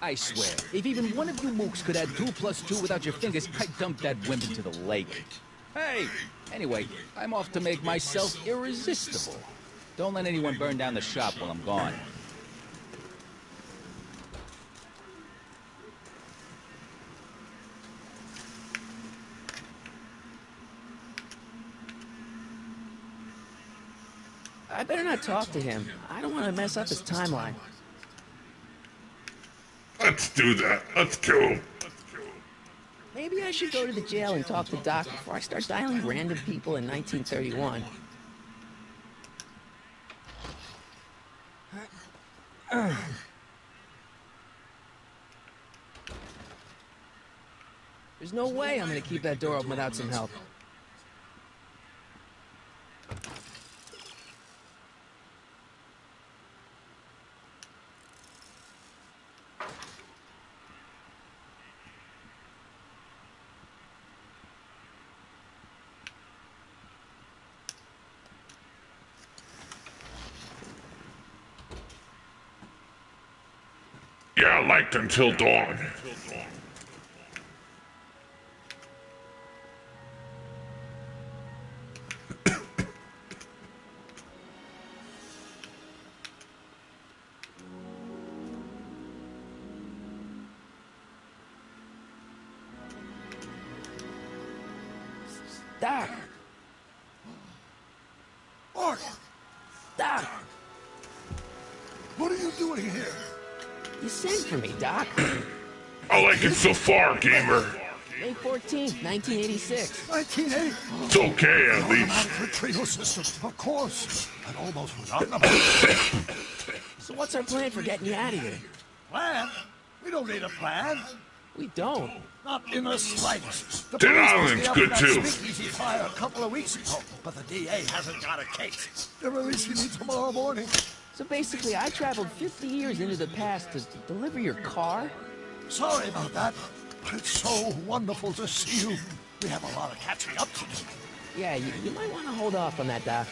I swear, if even one of you mooks could add 2 plus 2 without your fingers, I'd dump that wimp into the lake. Hey! Anyway, I'm off to make myself irresistible. Don't let anyone burn down the shop while I'm gone. I better not talk to him. I don't want to mess up his timeline. Let's do that. Let's kill him. Maybe I should go to the jail and talk to Doc before I start dialing random people in 1931. There's no way I'm gonna keep that door open without some help. Yeah, I liked Until Dawn. Doc! Art! Doc! What are you doing here? You sent for me, Doc. I like it so far, gamer. May 14th, 1986. 1980. It's okay, at least. Automatic retrieval system, of course. I'd almost forgotten about it. So what's our plan for getting you out of here? Plan? We don't need a plan. We don't. Not in the slightest. The Dead police Island's was good, up too. in that speakeasy fire a couple of weeks ago, but the DA hasn't got a case. They're releasing me tomorrow morning. So basically, I traveled 50 years into the past to deliver your car? Sorry about that, but it's so wonderful to see you. We have a lot of catching up to do. Yeah, you might want to hold off on that, Doc.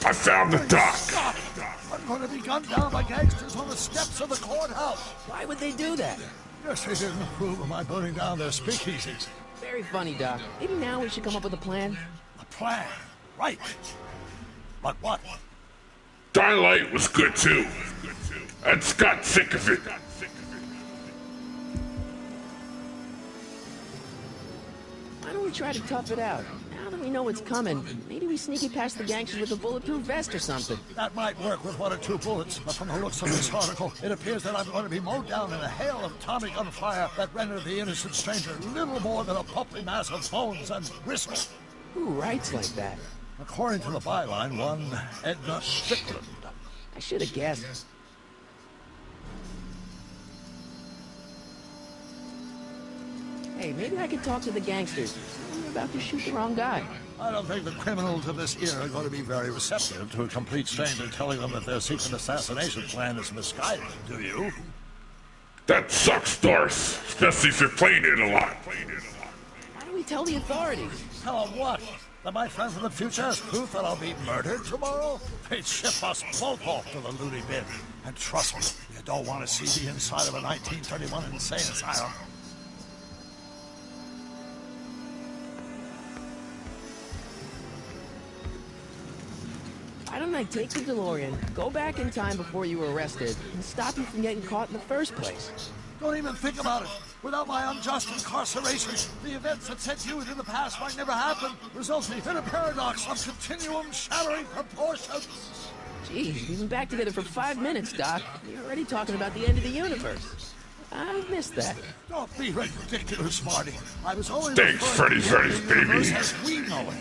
I found the Doc. Stop! I'm going to be gunned down by gangsters on the steps of the courthouse. Why would they do that? Yes, they didn't approve of my burning down their speakeasies. Very funny, Doc. Maybe now we should come up with a plan? A plan, right. But what? Dying Light was good, too. That's got sick of it. Why don't we try to tough it out? Now that we know what's coming, maybe we sneak it past the gangsters with a bulletproof vest or something. That might work with 1 or 2 bullets, but from the looks of this article, it appears that I'm going to be mowed down in a hail of Tommy gunfire that rendered the innocent stranger little more than a pulpy mass of bones and gristle. Who writes like that? According to the byline, one Edna Strickland. I should have guessed. Hey, maybe I could talk to the gangsters. We're about to shoot the wrong guy. I don't think the criminals of this era are going to be very receptive to a complete stranger telling them that their secret assassination plan is misguided, do you? That sucks, Darth. Especially if you're playing it a lot. Why don't we tell the authorities? Tell them what? That my friend from the future has proof that I'll be murdered tomorrow? They'd ship us both off to the loony bin. And trust me, you don't want to see the inside of a 1931 insane asylum. Why don't I take the DeLorean, go back in time before you were arrested, and stop you from getting caught in the first place? Don't even think about it. Without my unjust incarceration, the events that sent you into the past might never happen, resulting in a paradox of continuum-shattering proportions. Geez, we've been back together for 5 minutes, Doc. You're already talking about the end of the universe. I missed that. Don't be ridiculous, Marty. I was only Thanks, Freddysready, baby. As we know it.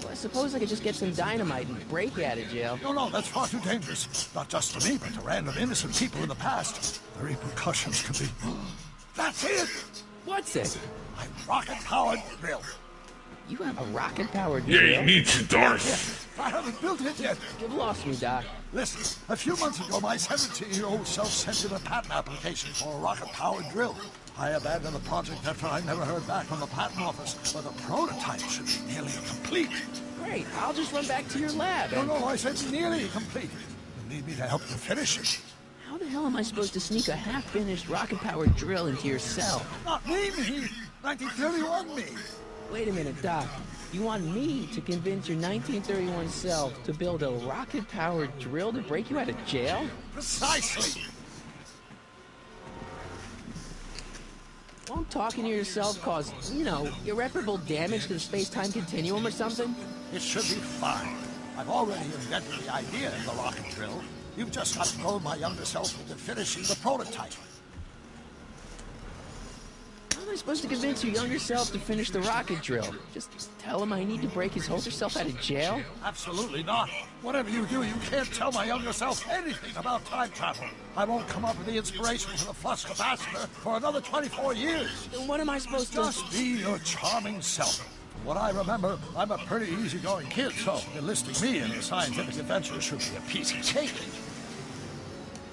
I suppose I could just get some dynamite and break you out of jail. No, that's far too dangerous. Not just to me, but to random innocent people in the past. The repercussions could be... That's it! What's it? My rocket-powered drill. You have a rocket-powered Yeah, drill? he needs you, Darth. I haven't built it yet. You've lost me, Doc. Listen, a few months ago, my 17-year-old self sent in a patent application for a rocket-powered drill. I abandoned the project after I never heard back from the patent office, but the prototype should be nearly complete. Great, I'll just run back to your lab and... No, I said nearly complete. You need me to help you finish it. How the hell am I supposed to sneak a half-finished rocket-powered drill into your cell? Not me! 1931 me! Wait a minute, Doc. You want me to convince your 1931 self to build a rocket-powered drill to break you out of jail? Precisely! Won't talking to yourself cause, irreparable damage to the space-time continuum or something? It should be fine. I've already invented the idea of the rocket drill. You've just got to goad my younger self into finishing the prototype. How am I supposed to convince your younger self to finish the rocket drill? Just tell him I need to break his older self out of jail? Absolutely not. Whatever you do, you can't tell my younger self anything about time travel. I won't come up with the inspiration for the flux capacitor for another 24 years. Then what am I supposed to... Just be your charming self. From what I remember, I'm a pretty easygoing kid, so enlisting me in a scientific adventure should be a piece of cake.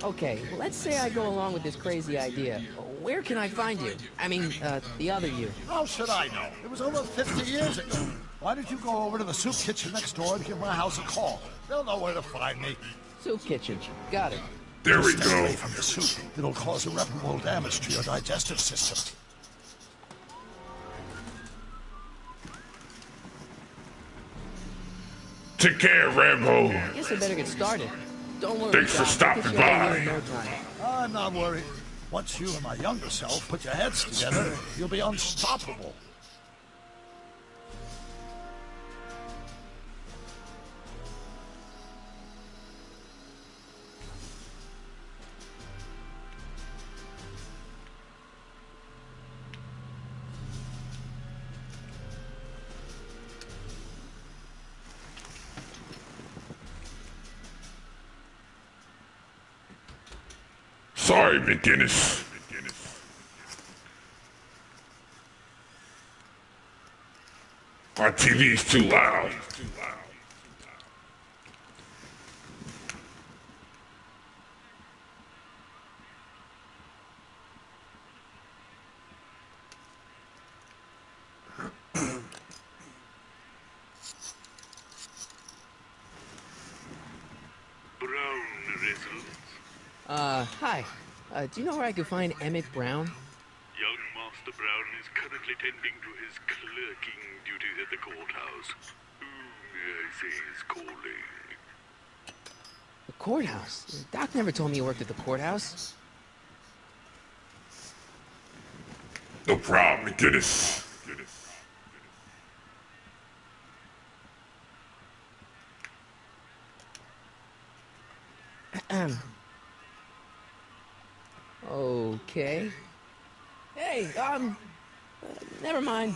Okay, let's say I go along with this crazy idea. Where can I find you? I mean, the other you. How should I know? It was over 50 years ago. Why don't you go over to the soup kitchen next door and give my house a call? They'll know where to find me. Soup kitchen. Got it. There we Stay go. away from the soup. It'll cause irreparable damage to your digestive system. Take care, Rambo. I guess I better get started. Don't worry, Thanks for Doc. stopping I'll get you out of by. here in no time. I'm not worried. Once you and my younger self put your heads together, you'll be unstoppable. Sorry, McGinnis. Our TV's too loud. Hi. Do you know where I can find Emmett Brown? Young Master Brown is currently tending to his clerking duties at the courthouse. Whom may I say is calling? The courthouse. Doc never told me you worked at the courthouse. No problem, McGinnis. Okay. Hey, never mind.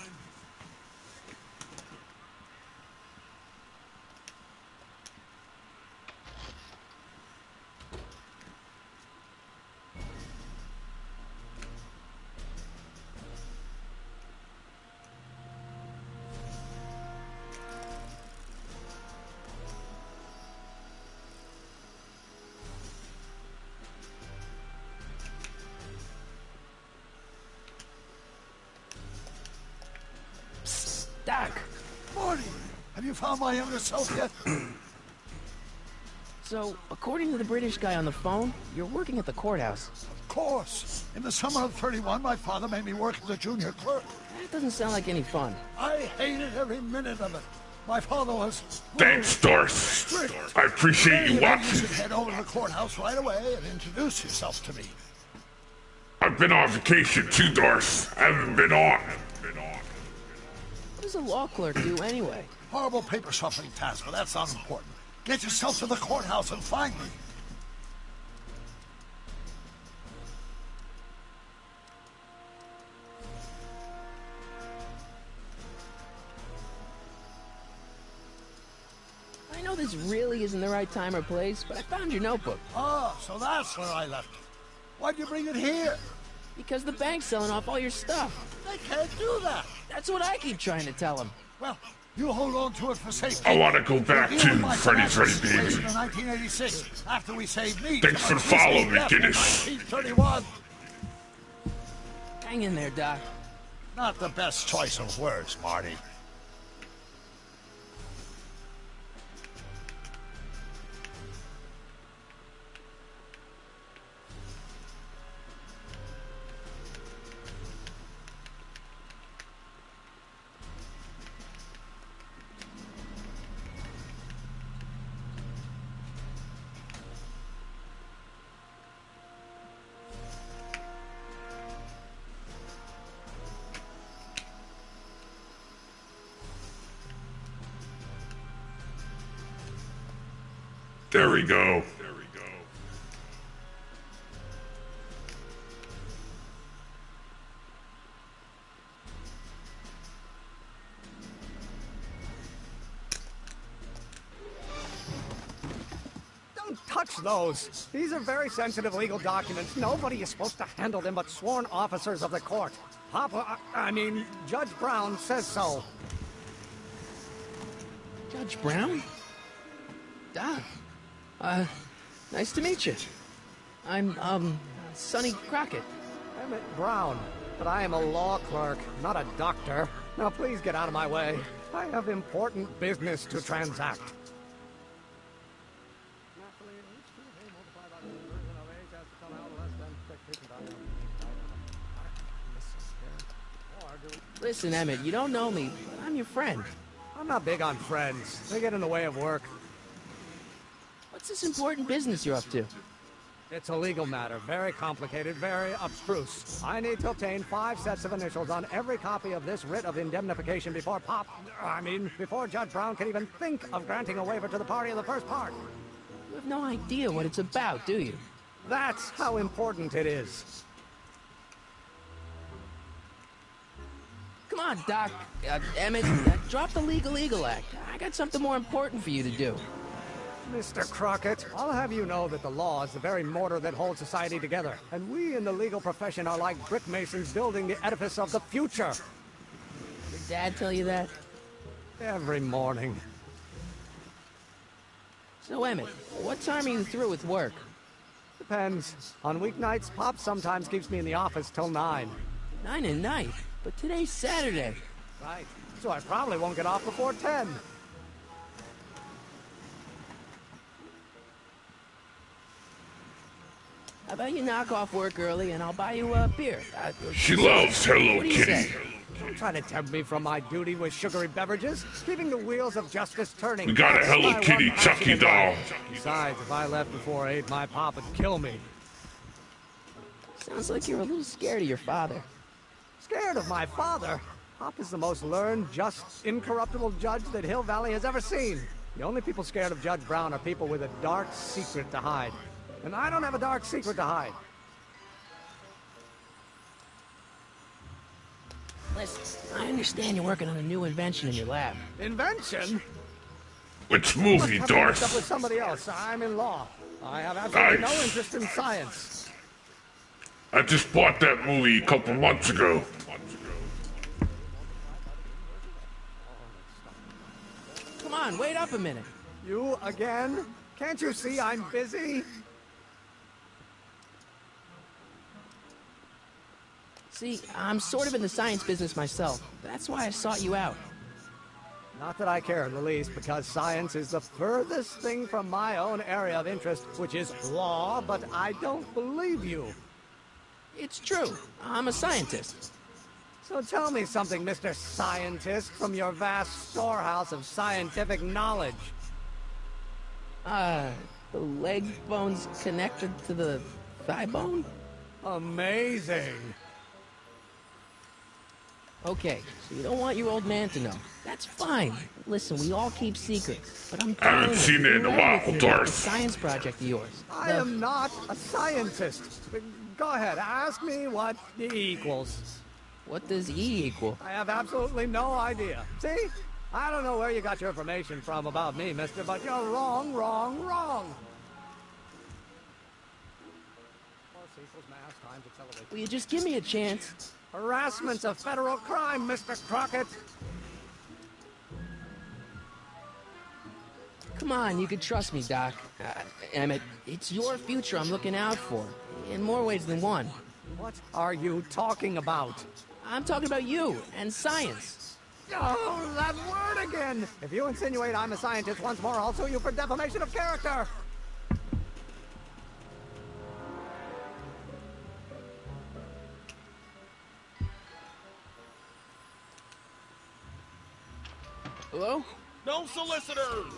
Doc! Morty! Have you found my younger self yet? So, according to the British guy on the phone, you're working at the courthouse. Of course. In the summer of '31, my father made me work as a junior clerk. That doesn't sound like any fun. I hated every minute of it. My father was... Thanks, Darth. strict. I appreciate you You watching. should head over to the courthouse right away and introduce yourself to me. I've been on vacation too, Darth. I haven't been on. What does a law clerk do anyway? Horrible paper shuffling task, but that's not important. Get yourself to the courthouse and find me. I know this really isn't the right time or place, but I found your notebook. Ah, so that's where I left it. Why'd you bring it here? Because the bank's selling off all your stuff. They can't do that. That's what I keep trying to tell them. Well, you hold on to it for safety. I want to go back We'll deal with to my Freddy's Ready, situation baby. in 1986, after we saved me. Thanks for the from a follow, beastly death in McGinnis. 1931. Hang in there, Doc. Not the best choice of words, Marty. There we go. Don't touch those. These are very sensitive legal documents. Nobody is supposed to handle them but sworn officers of the court. Judge Brown says so. Judge Brown? Doc. Nice to meet you. I'm, Sonny Crockett. Emmett Brown. But I am a law clerk, not a doctor. Now please get out of my way. I have important business to transact. Listen, Emmett, you don't know me, but I'm your friend. I'm not big on friends. They get in the way of work. What's this important business you're up to? It's a legal matter, very complicated, very abstruse. I need to obtain 5 sets of initials on every copy of this writ of indemnification before before Judge Brown can even think of granting a waiver to the party of the first part. You have no idea what it's about, do you? That's how important it is. Come on, Doc. Emmett, drop the Legal Act. I got something more important for you to do. Mr. Crockett, I'll have you know that the law is the very mortar that holds society together, and we in the legal profession are like brick masons building the edifice of the future. Did Dad tell you that? Every morning. So, Emmett, what time are you through with work? Depends. On weeknights, Pop sometimes keeps me in the office till 9. 9 at night? But today's Saturday. Right. So I probably won't get off before 10. How about you knock off work early and I'll buy you a beer? She loves Hello what do you Kitty. say? Don't try to tempt me from my duty with sugary beverages, keeping the wheels of justice turning. We got a Hello Kitty Chucky doll. Besides, if I left before 8, my pop would kill me. Sounds like you're a little scared of your father. Scared of my father? Pop is the most learned, just, incorruptible judge that Hill Valley has ever seen. The only people scared of Judge Brown are people with a dark secret to hide. And I don't have a dark secret to hide. Listen, I understand you're working on a new invention in your lab. Invention? Which movie, Up Darth? with somebody else. I'm in law. I have absolutely no interest in science. I just bought that movie a couple months ago. Come on, wait up a minute. You again? Can't you see I'm busy? See, I'm sort of in the science business myself. That's why I sought you out. Not that I care in the least, because science is the furthest thing from my own area of interest, which is law, but I don't believe you. It's true. I'm a scientist. So tell me something, Mr. Scientist, from your vast storehouse of scientific knowledge. The leg bone's connected to the thigh bone? Amazing. Okay, so you don't want your old man to know. That's fine. Listen, we all keep secrets, but I'm I haven't seen it in a while, Darth. Science project of yours. I am not a scientist. Go ahead, ask me what E equals. What does E equal? I have absolutely no idea. See? I don't know where you got your information from about me, mister, but you're wrong. Will you just give me a chance? Harassment's a federal crime, Mr. Crockett. Come on, you can trust me, Doc. Emmett, it's your future I'm looking out for, in more ways than one. What are you talking about? I'm talking about you and science. Oh, that word again! If you insinuate I'm a scientist once more, I'll sue you for defamation of character! Hello? No solicitors!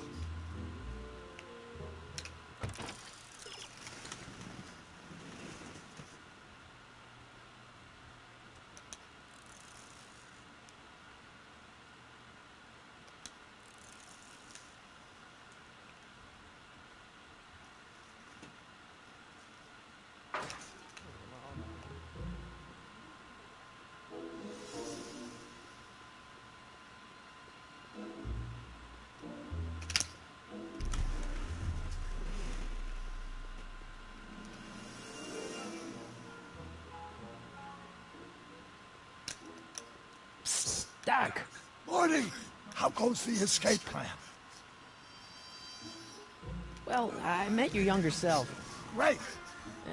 Doc! Morty! How goes the escape plan? Well, I met your younger self. Great!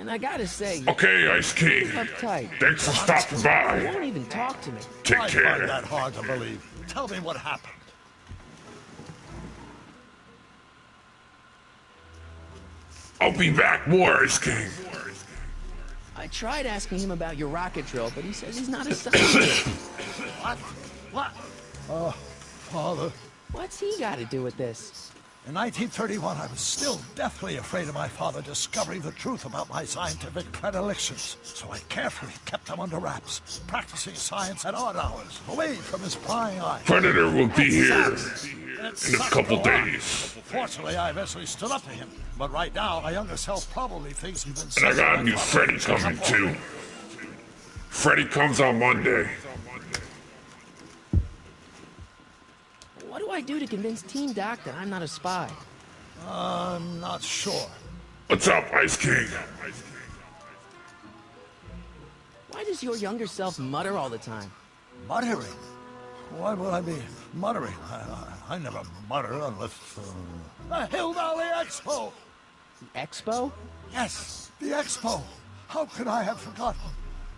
And I gotta say... Okay, Ice King. Uptight. Thanks for stopping by. You won't even talk to me. Take care. I find that hard to believe. Tell me what happened. I'll be back more, Ice King. I tried asking him about your rocket drill, but he says he's not a scientist. What? Oh, Father. What's he got to do with this? In 1931, I was still deathly afraid of my father discovering the truth about my scientific predilections, so I carefully kept them under wraps, practicing science at odd hours, away from his prying eyes. Predator will be here in a couple days. Fortunately, I eventually stood up to him, but right now, my younger self probably thinks he's been... And I got a new Freddy coming too. Freddy comes on Monday. What do I do to convince Team Doc that I'm not a spy? I'm not sure. What's up, Ice King? Why does your younger self mutter all the time? Muttering? Why would I be muttering? I never mutter unless... The Hill Valley Expo! The Expo? Yes, the Expo. How could I have forgotten?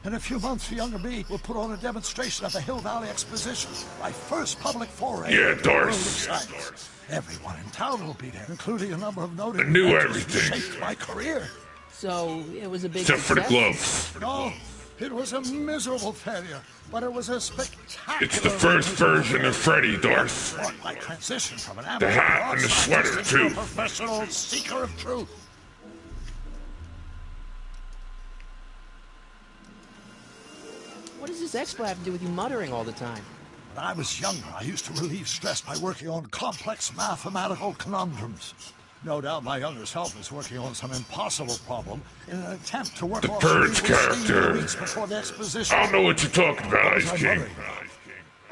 In a few months, the younger me will put on a demonstration at the Hill Valley Exposition. My first public foray into the world of science. Everyone in town will be there, including a number of noted I knew inventors who everything. shaped my career. So, it was a big Except for the success? gloves. No, It was a miserable failure, but it was a spectacular... It's the first version of Freddy, Darth. My transition from an The amateur hat and the sweater, scientist into a too. professional seeker of truth. What does this exploit have to do with you muttering all the time? When I was younger, I used to relieve stress by working on complex mathematical conundrums. No doubt my younger self is working on some impossible problem in an attempt to work The off Purge cerebral steam character. weeks before the exposition. I don't know what you're talking about, Ice King.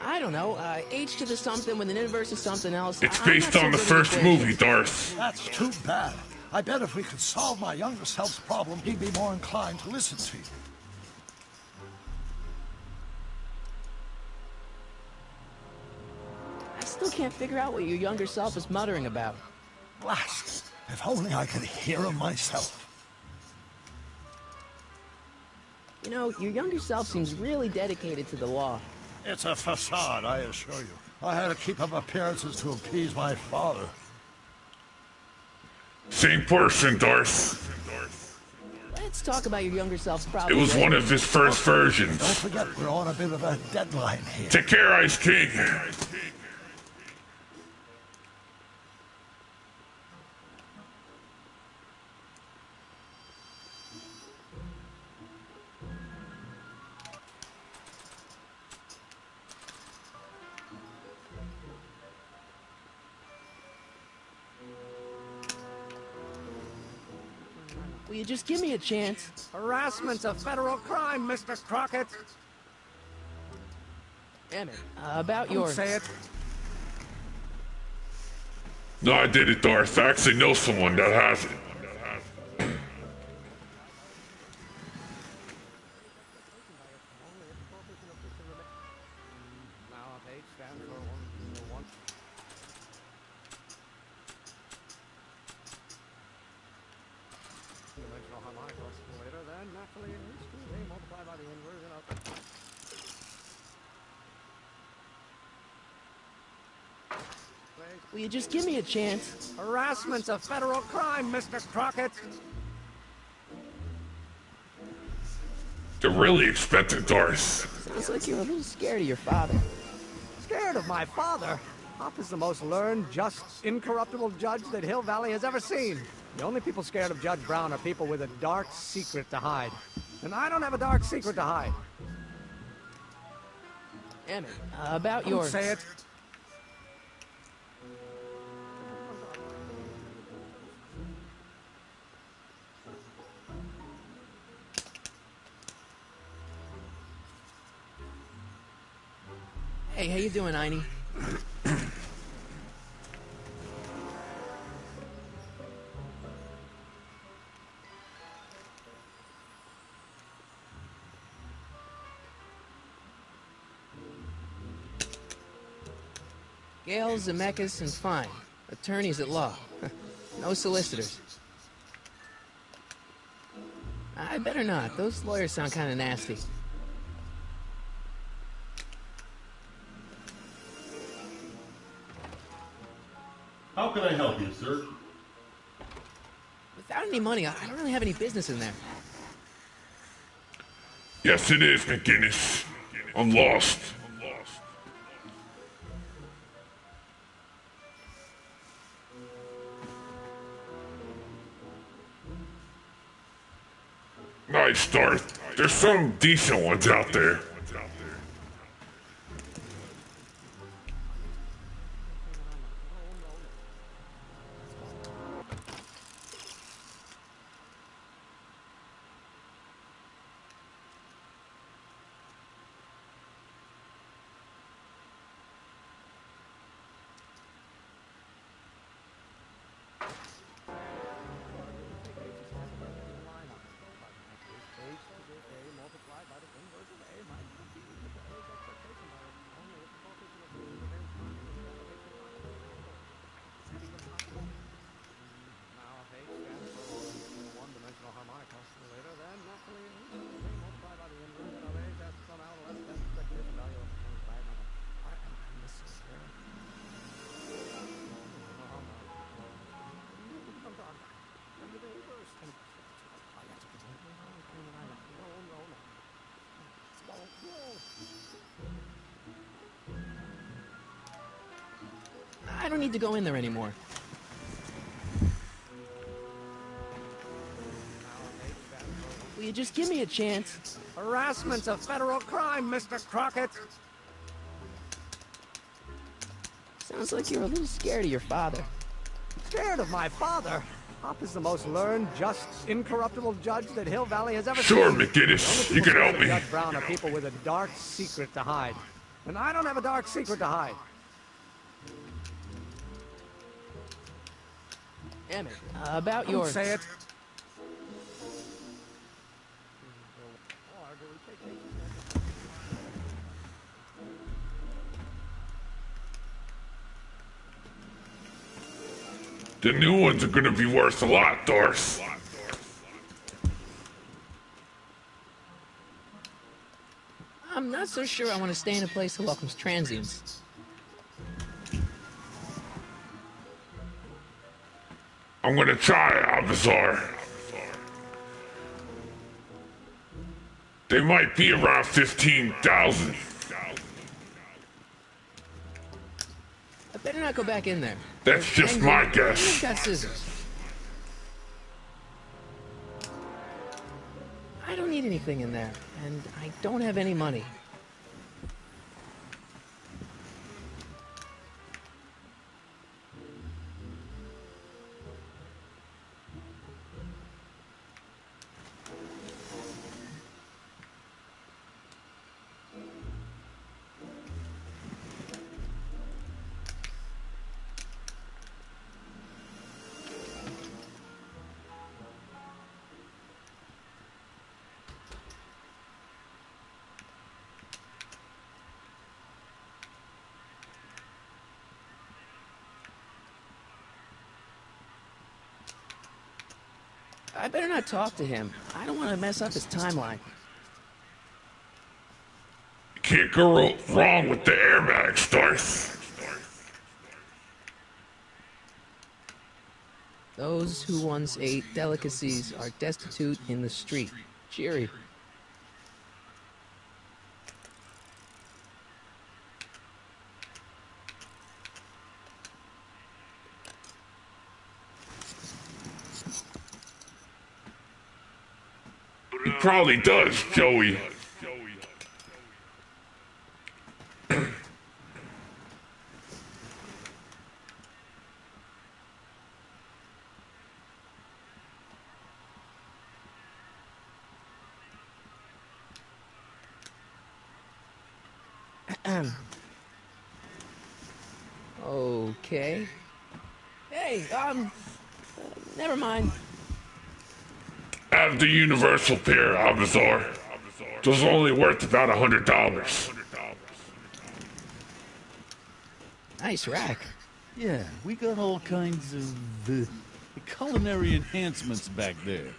I don't know. H to the something when the inverse is something else. It's I'm based not on the so good at first equations. movie, Darth. That's too bad. I bet if we could solve my younger self's problem, he'd be more inclined to listen to you. I still can't figure out what your younger self is muttering about. Blast! If only I could hear him myself. You know, your younger self seems really dedicated to the law. It's a facade, I assure you. I had to keep up appearances to appease my father. Same person, Darth. Let's talk about your younger self's It problem. was one of his first versions. Don't forget, we're on a bit of a deadline here. Take care, Ice King. Will you just give me a chance? Harassment's a federal crime, Mr. Crockett. Emmett, about Don't your... say it. No, I did it, Darth. I actually know someone that has it. Will you just give me a chance? Harassment's a federal crime, Mr. Crockett. They're really expecting Darth. Sounds like you're a little scared of your father. Scared of my father? Pop is the most learned, just, incorruptible judge that Hill Valley has ever seen. The only people scared of Judge Brown are people with a dark secret to hide. And I don't have a dark secret to hide. Emmett, about Don't your... say it. Hey, how you doing, Einie? Gale, Zemeckis, and Fine. Attorneys at law. No solicitors. I better not. Those lawyers sound kind of nasty. How can I help you, sir? Without any money, I don't really have any business in there. Yes, it is, McGinnis. I'm lost. Nice, Darth. There's some decent ones out there. don't need to go in there anymore. Will you just give me a chance? Harassment's a federal crime, Mr. Crockett. Sounds like you're a little scared of your father. Scared of my father? Pop is the most learned, just, incorruptible judge that Hill Valley has ever Sure, seen. McGinnis, you can help me. Judge Brown are people with a dark secret to hide. And I don't have a dark secret to hide. Emmett, about Don't your... say it. The new ones are gonna be worth a lot, Doris. I'm not so sure I want to stay in a place that welcomes transients. I'm gonna try, Officer. They might be around 15,000. I better not go back in there. That's just my guess. Who's got scissors? I don't need anything in there, and I don't have any money. I better not talk to him. I don't want to mess up his timeline. You can't go wrong with the airbags, Doris. Those who once ate delicacies are destitute in the street. Cheery. He probably does, Joey. Okay. Hey, never mind. Have the universal pair, Officer. Those are only worth about $100. Nice rack. Yeah, we got all kinds of culinary enhancements back there.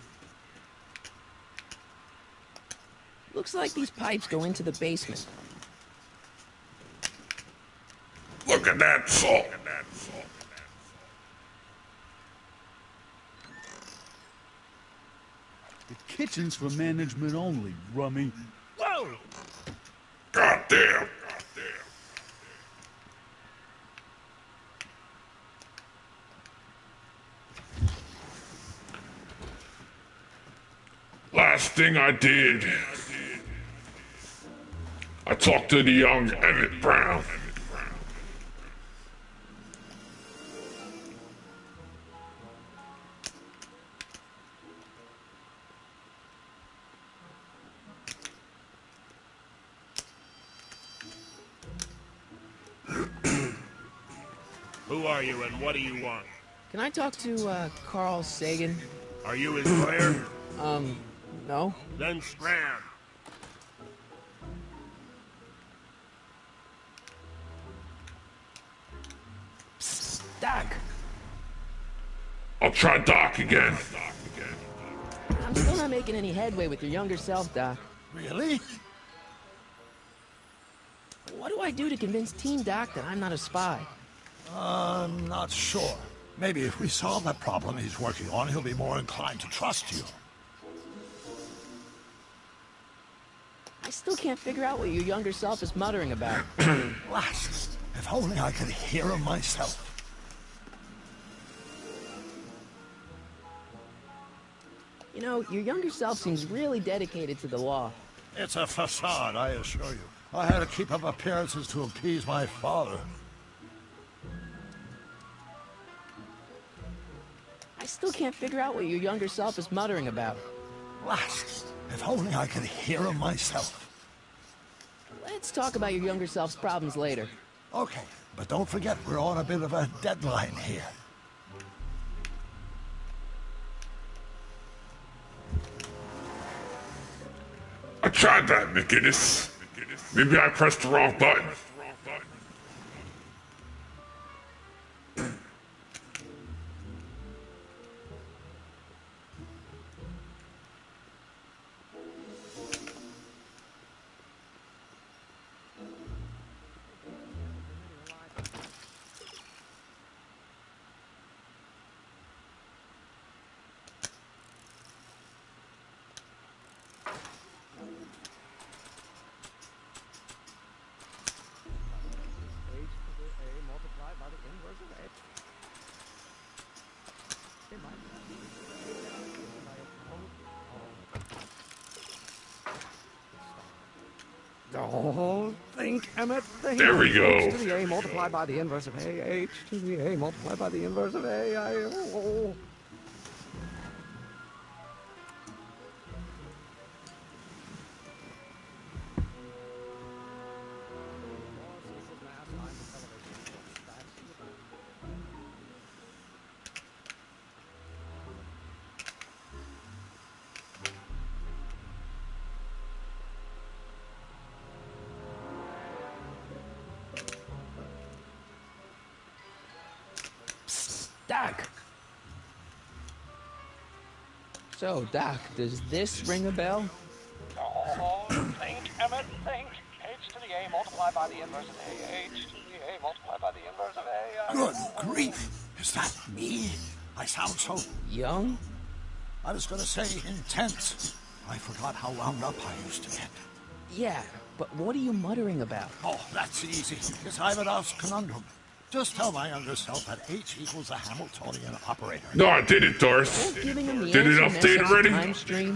Looks like these pipes go into the basement. Look at that salt. The kitchen's for management only, rummy. Whoa! Goddamn. Last thing I did, I talked to the young Emmett Brown. Who are you and what do you want? Can I talk to, Carl Sagan? Are you his lawyer? No. Then scram. Psst, Doc. I'll try Doc again. I'm still not making any headway with your younger self, Doc. Really? What do I do to convince Team Doc that I'm not a spy? I'm not sure. Maybe if we solve that problem he's working on, he'll be more inclined to trust you. I still can't figure out what your younger self is muttering about. Blast! If only I could hear him myself. You know, your younger self seems really dedicated to the law. It's a facade, I assure you. I had to keep up appearances to appease my father. I still can't figure out what your younger self is muttering about. Blast! If only I could hear him myself. Let's talk about your younger self's problems later. Okay, but don't forget we're on a bit of a deadline here. I tried that, McGinnis. Maybe I pressed the wrong button. Don't think, Emmett. Think. There we go. H to the A multiplied by the inverse of A. H to the A multiplied by the inverse of A. Oh. Doc! So, Doc, does this ring a bell? Oh, think, Emmett, think. H to the A multiplied by the inverse of A. H to the A multiplied by the inverse of A. Good grief! Is that me? I sound so... young? I was gonna say intense. I forgot how wound up I used to get. Yeah, but what are you muttering about? Oh, that's easy. It's Ivanov's conundrum. Just tell my younger self that H equals a Hamiltonian operator. No, I did it, Darth. Did it update already?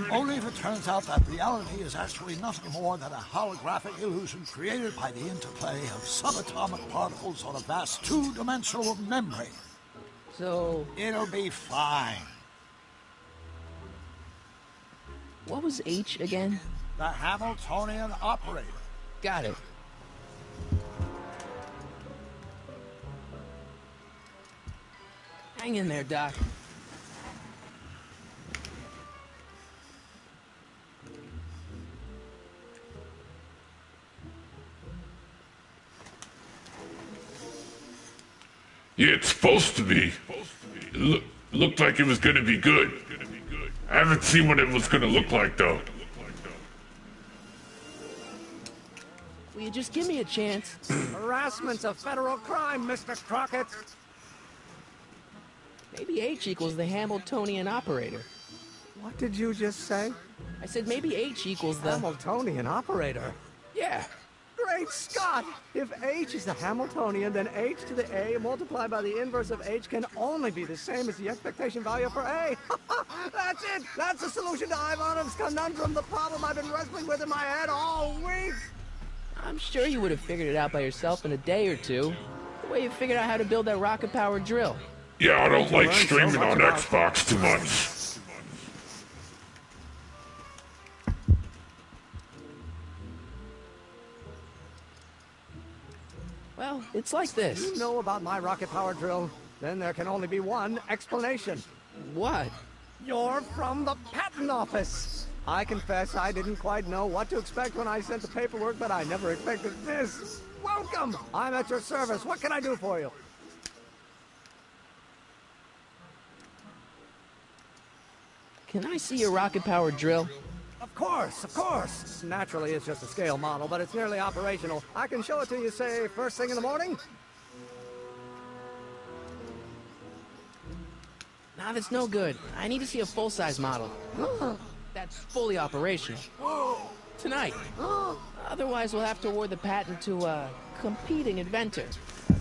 Only if it turns out that reality is actually nothing more than a holographic illusion created by the interplay of subatomic particles on a vast two-dimensional membrane. So... it'll be fine. What was H again? The Hamiltonian operator. Got it. Hang in there, Doc. Yeah, it's supposed to be. It looked like it was gonna be good. I haven't seen what it was gonna look like, though. Will you just give me a chance? Harassment's a federal crime, Mr. Crockett. Maybe H equals the Hamiltonian operator. What did you just say? I said maybe H equals the... Hamiltonian operator? Yeah. Great Scott! If H is the Hamiltonian, then H to the A multiplied by the inverse of H can only be the same as the expectation value for A. That's it! That's the solution to Ivanov's conundrum, the problem I've been wrestling with in my head all week! I'm sure you would have figured it out by yourself in a day or two. The way you figured out how to build that rocket-powered drill. Yeah, I don't like streaming on Xbox too much. Well, it's like this. You know about my rocket-powered drill? Then there can only be one explanation. What? You're from the patent office. I confess I didn't quite know what to expect when I sent the paperwork, but I never expected this. Welcome! I'm at your service. What can I do for you? Can I see your rocket-powered drill? Of course, of course. Naturally, it's just a scale model, but it's nearly operational. I can show it to you, say, first thing in the morning. Nah, that's no good. I need to see a full-size model. That's fully operational. Tonight. Otherwise, we'll have to award the patent to a competing inventor,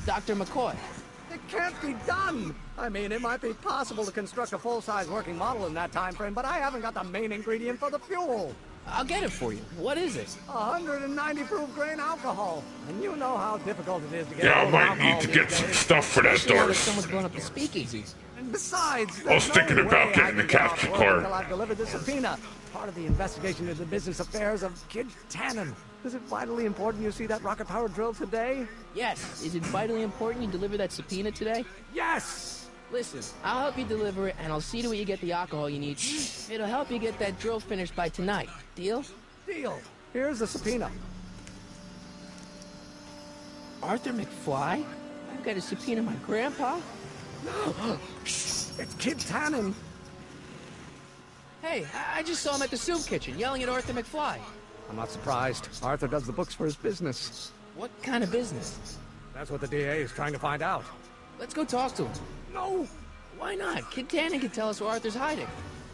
Dr. McCoy. It can't be done! I mean, it might be possible to construct a full-size working model in that time frame, but I haven't got the main ingredient for the fuel. I'll get it for you. What is it? 190 proof grain alcohol. And you know how difficult it is to get Yeah, I hold of might alcohol need to these get some days. stuff for that, Especially now that Darth. someone's blown up the speakeasy. And besides, I was thinking no about way getting I the can get off capture work card. until I've delivered the subpoena. Part of the investigation into the business affairs of Kid Tannen. Is it vitally important you see that rocket-powered drill today? Yes. Is it vitally important you deliver that subpoena today? Yes! Listen, I'll help you deliver it, and I'll see to it you get the alcohol you need. It'll help you get that drill finished by tonight. Deal? Deal. Here's the subpoena. Arthur McFly? I've got to subpoena my grandpa? It's Kid Tannen. Hey, I just saw him at the soup kitchen, yelling at Arthur McFly. I'm not surprised. Arthur does the books for his business. What kind of business? That's what the DA is trying to find out. Let's go talk to him. No! Why not? Kid Tannen can tell us where Arthur's hiding.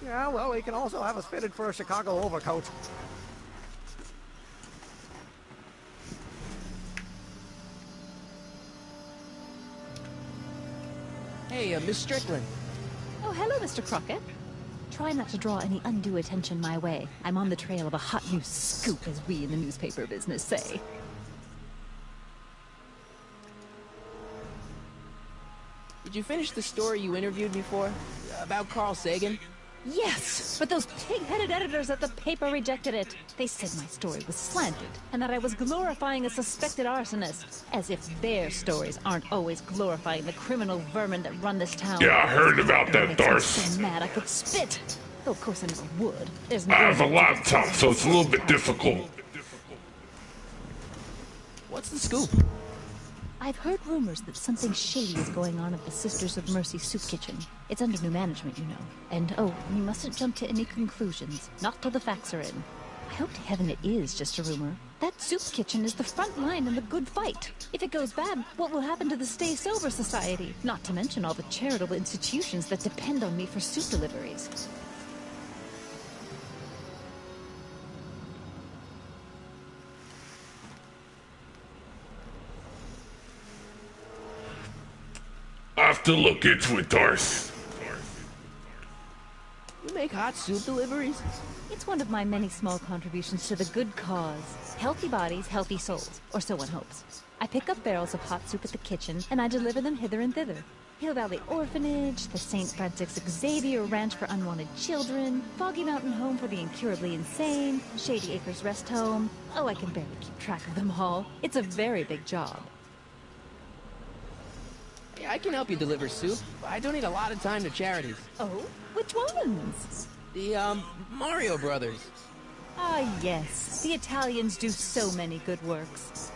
Yeah, well, he can also have us fitted for a Chicago overcoat. Hey, Miss Strickland. Oh, hello, Mr. Crockett. Try not to draw any undue attention my way. I'm on the trail of a hot new scoop, as we in the newspaper business say. Did you finish the story you interviewed me for? About Carl Sagan? Yes, but those pig-headed editors at the paper rejected it. They said my story was slanted, and that I was glorifying a suspected arsonist. As if their stories aren't always glorifying the criminal vermin that run this town. Yeah, I heard about that, It makes me Darth. so mad I could spit. Though of course I never would. There's no I have a way to laptop, so it's a little bit difficult. What's the scoop? I've heard rumors that something shady is going on at the Sisters of Mercy soup kitchen. It's under new management, you know. And oh, you mustn't jump to any conclusions. Not till the facts are in. I hope to heaven it is just a rumor. That soup kitchen is the front line in the good fight. If it goes bad, what will happen to the Stay Sober Society? Not to mention all the charitable institutions that depend on me for soup deliveries. I have to look into it, Darth. You make hot soup deliveries? It's one of my many small contributions to the good cause. Healthy bodies, healthy souls, or so one hopes. I pick up barrels of hot soup at the kitchen, and I deliver them hither and thither. Hill Valley Orphanage, the St. Francis Xavier Ranch for Unwanted Children, Foggy Mountain Home for the Incurably Insane, Shady Acres Rest Home. Oh, I can barely keep track of them all. It's a very big job. Yeah, I can help you deliver soup. I donate a lot of time to charities. Oh? Which ones? The, Mario Brothers. Ah, yes. The Italians do so many good works.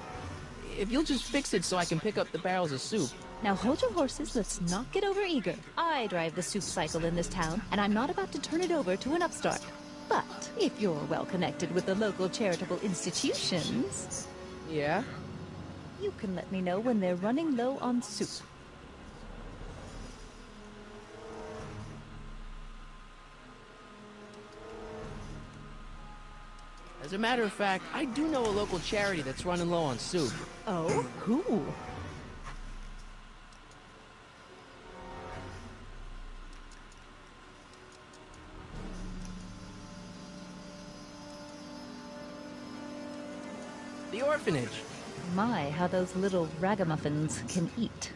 If you'll just fix it so I can pick up the barrels of soup. Now hold your horses, let's not get over-eager. I drive the soup cycle in this town, and I'm not about to turn it over to an upstart. But if you're well connected with the local charitable institutions... Yeah? You can let me know when they're running low on soup. As a matter of fact, I do know a local charity that's running low on soup. Oh? Who? The orphanage. My, how those little ragamuffins can eat.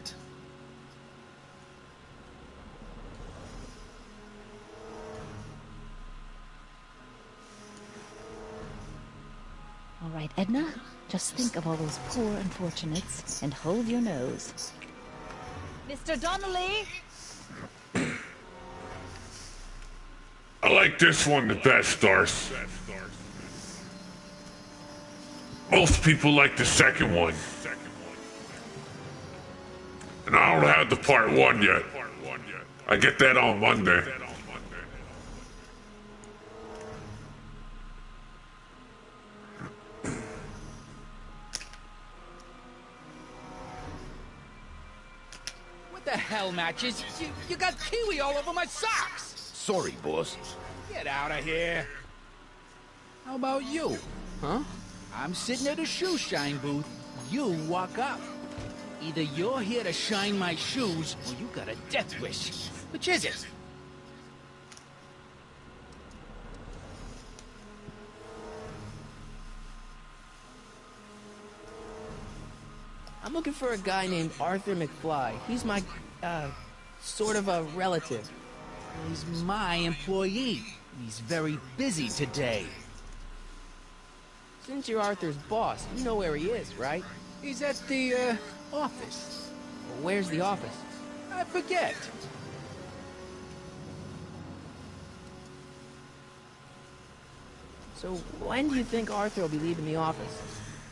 All right, Edna, just think of all those poor unfortunates and hold your nose. Mr. Donnelly! I like this one the best, Darth. Most people like the second one. And I don't have the part 1 yet. I get that on Monday. What the hell, Matches? You got kiwi all over my socks! Sorry, boss. Get out of here. How about you? Huh? I'm sitting at a shoe shine booth. You walk up. Either you're here to shine my shoes, or you got a death wish. Which is it? I'm looking for a guy named Arthur McFly. He's my, sort of a relative. He's my employee. He's very busy today. Since you're Arthur's boss, you know where he is, right? He's at the, office. Where's the office? I forget. So when do you think Arthur will be leaving the office?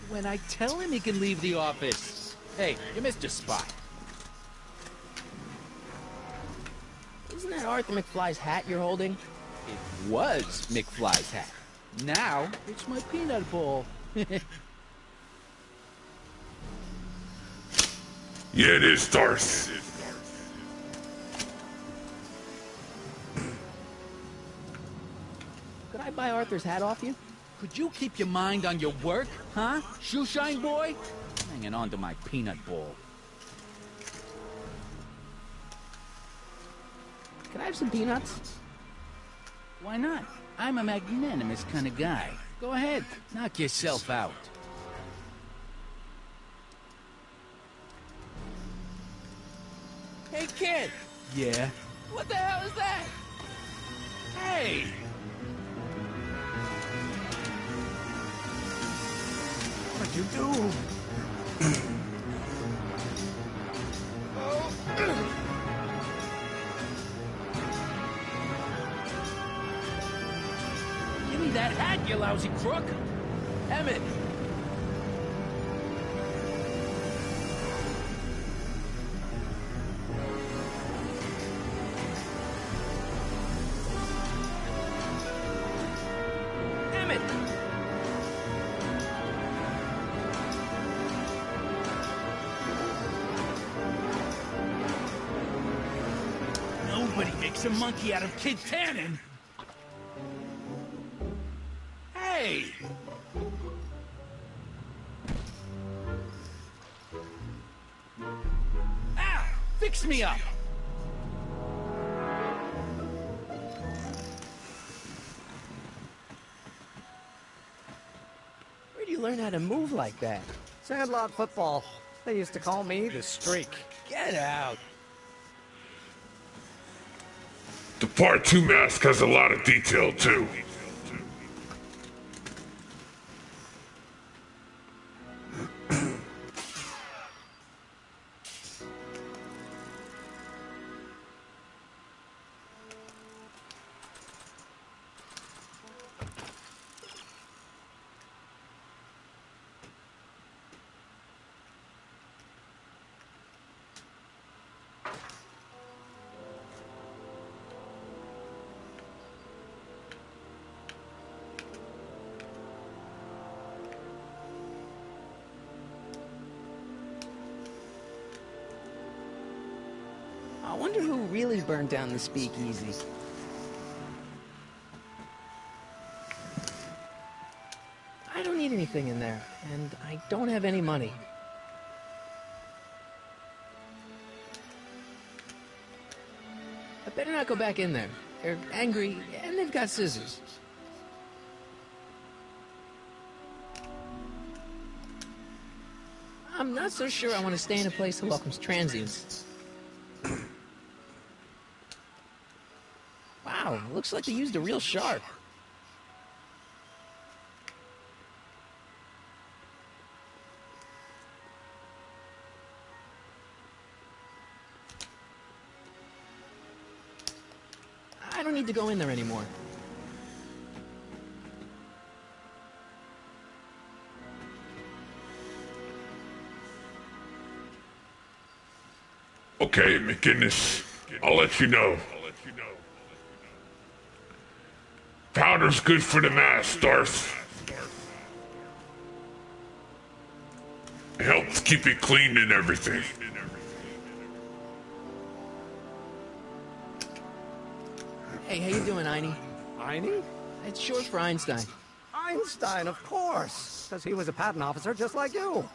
When I tell him he can leave the office. Hey, you Mr. Spot. Isn't that Arthur McFly's hat you're holding? It was McFly's hat. Now, it's my peanut ball. Yeah, it is, Darth. Could I buy Arthur's hat off you? Could you keep your mind on your work, huh? Shoeshine boy? Hanging on to my peanut ball. Can I have some peanuts? Why not? I'm a magnanimous kind of guy. Go ahead, knock yourself out. Hey, kid! Yeah? What the hell is that? Hey! What'd you do? Give me that hat, you lousy crook! Emmett! Emmett! Nobody makes a monkey out of Kid Tannen! Hey! Ow! Fix me up! Where'd you learn how to move like that? Sandlot football. They used to call me the Streak. Get out! The Part 2 mask has a lot of detail, too. I wonder who really burned down the speakeasy. I don't need anything in there, and I don't have any money. I better not go back in there. They're angry, and they've got scissors. I'm not so sure I want to stay in a place that welcomes transients. Wow, looks like they used a real shark. I don't need to go in there anymore. Okay, McGinnis, I'll let you know. Powder's good for the mask, Darth. It helps keep it clean and everything. Hey, how you doing, Einie? Einie? It's short for Einstein. Einstein, of course. Because he was a patent officer just like you.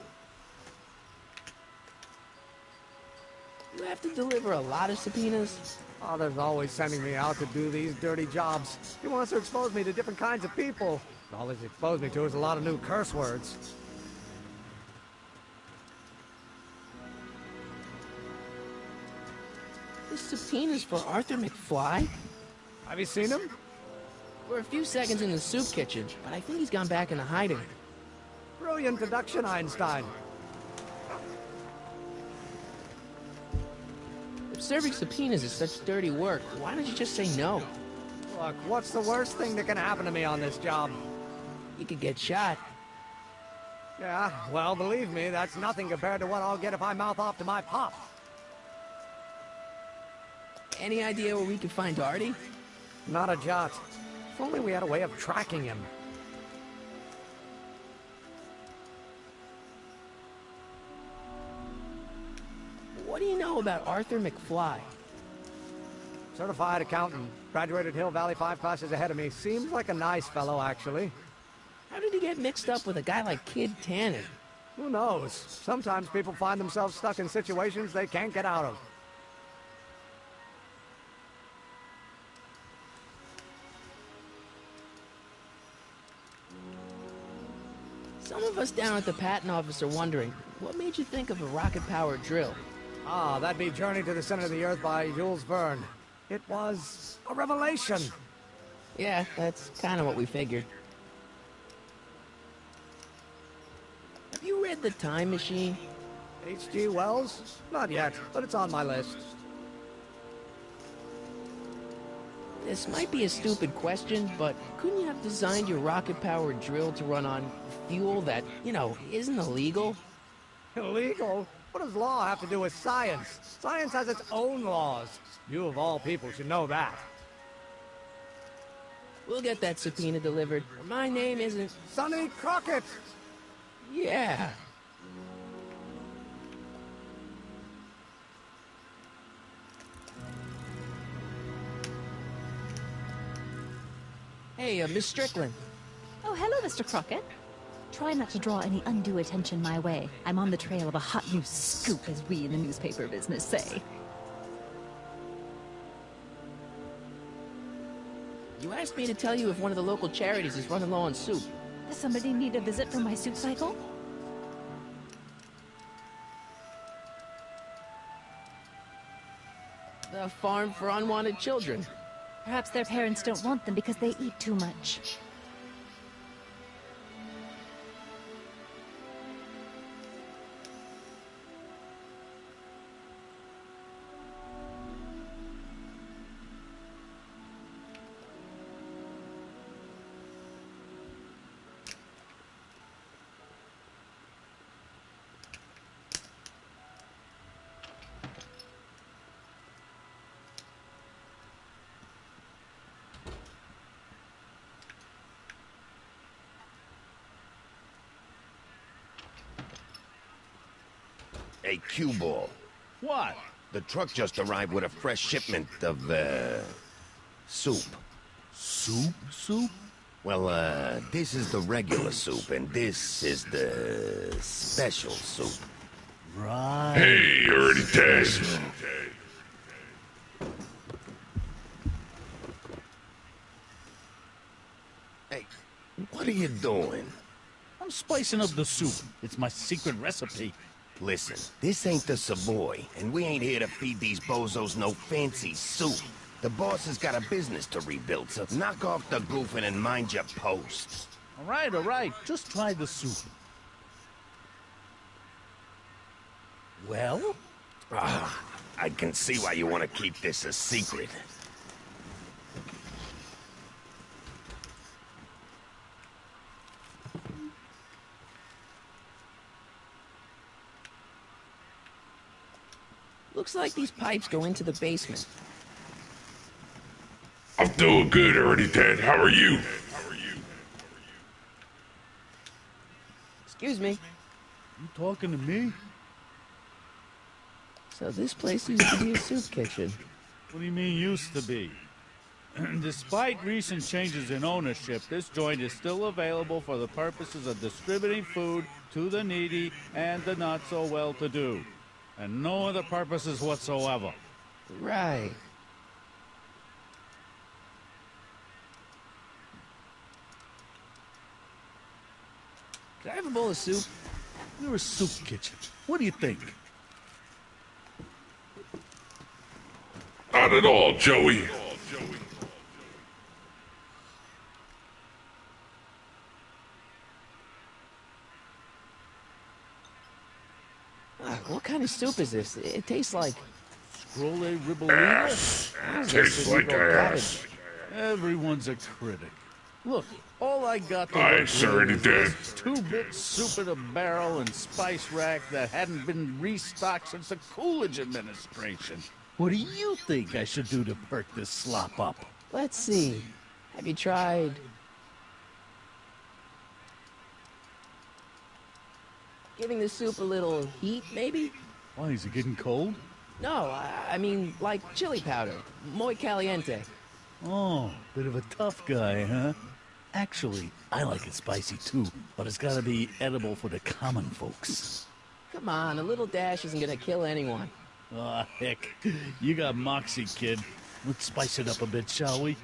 have to deliver a lot of subpoenas? Father's always sending me out to do these dirty jobs. He wants to expose me to different kinds of people. All he's exposed me to is a lot of new curse words. This subpoena's for Arthur McFly? Have you seen him? For a few seconds in the soup kitchen, but I think he's gone back into hiding. Brilliant deduction, Einstein. If serving subpoenas is such dirty work, why don't you just say no? Look, what's the worst thing that can happen to me on this job? You could get shot. Yeah, well, believe me, that's nothing compared to what I'll get if I mouth off to my pop. Any idea where we can find Artie? Not a jot. If only we had a way of tracking him. What do you know about Arthur McFly? Certified accountant. Graduated Hill Valley 5 classes ahead of me. Seems like a nice fellow, actually. How did he get mixed up with a guy like Kid Tannen? Who knows? Sometimes people find themselves stuck in situations they can't get out of. Some of us down at the patent office are wondering, what made you think of a rocket-powered drill? Ah, that'd be Journey to the Center of the Earth by Jules Verne. It was a revelation. Yeah, that's kind of what we figured. Have you read The Time Machine? H.G. Wells? Not yet, but it's on my list. This might be a stupid question, but couldn't you have designed your rocket-powered drill to run on fuel that, isn't illegal? Illegal? What does law have to do with science? Science has its own laws. You of all people should know that. We'll get that subpoena delivered. My name isn't... Sonny Crockett! Yeah. Hey, Miss Strickland. Oh, hello, Mr. Crockett. Try not to draw any undue attention my way. I'm on the trail of a hot new scoop, as we in the newspaper business say. You asked me to tell you if one of the local charities is running low on soup. Does somebody need a visit from my soup cycle? The Farm for Unwanted Children. Perhaps their parents don't want them because they eat too much. Hey, cue ball. What? The truck just arrived with a fresh shipment of, soup. Soup? Soup? Well, this is the regular soup, and this is the special soup. Right. Hey, you're already dead. Hey, what are you doing? I'm spicing up the soup. It's my secret recipe. Listen, this ain't the Savoy, and we ain't here to feed these bozos no fancy soup. The boss has got a business to rebuild, so knock off the goofing and mind your post. All right. Just try the soup. Well? I can see why you want to keep this a secret. Looks like these pipes go into the basement. I'm doing good, already dead. How are you? Excuse me. You talking to me? So this place used to be a soup kitchen. What do you mean used to be? Despite recent changes in ownership, this joint is still available for the purposes of distributing food to the needy and the not-so-well-to-do. and no other purposes whatsoever. Right. Can I have a bowl of soup? You're a soup kitchen. What do you think? Not at all, Joey. What kind of soup is this? It tastes like... Scrolle ribolino? Tastes like ass. Everyone's a critic. Look, all I got to I work ain't sure with any is did. this 2-bit soup in a barrel and spice rack that hadn't been restocked since the Coolidge administration. What do you think I should do to perk this slop up? Let's see. Have you tried... giving the soup a little heat, maybe? Why, is it getting cold? No, I mean, like chili powder. Muy caliente. Oh, bit of a tough guy, huh? Actually, I like it spicy too, but it's gotta be edible for the common folks. Come on, a little dash isn't gonna kill anyone. Aw, heck. You got moxie, kid. Let's spice it up a bit, shall we?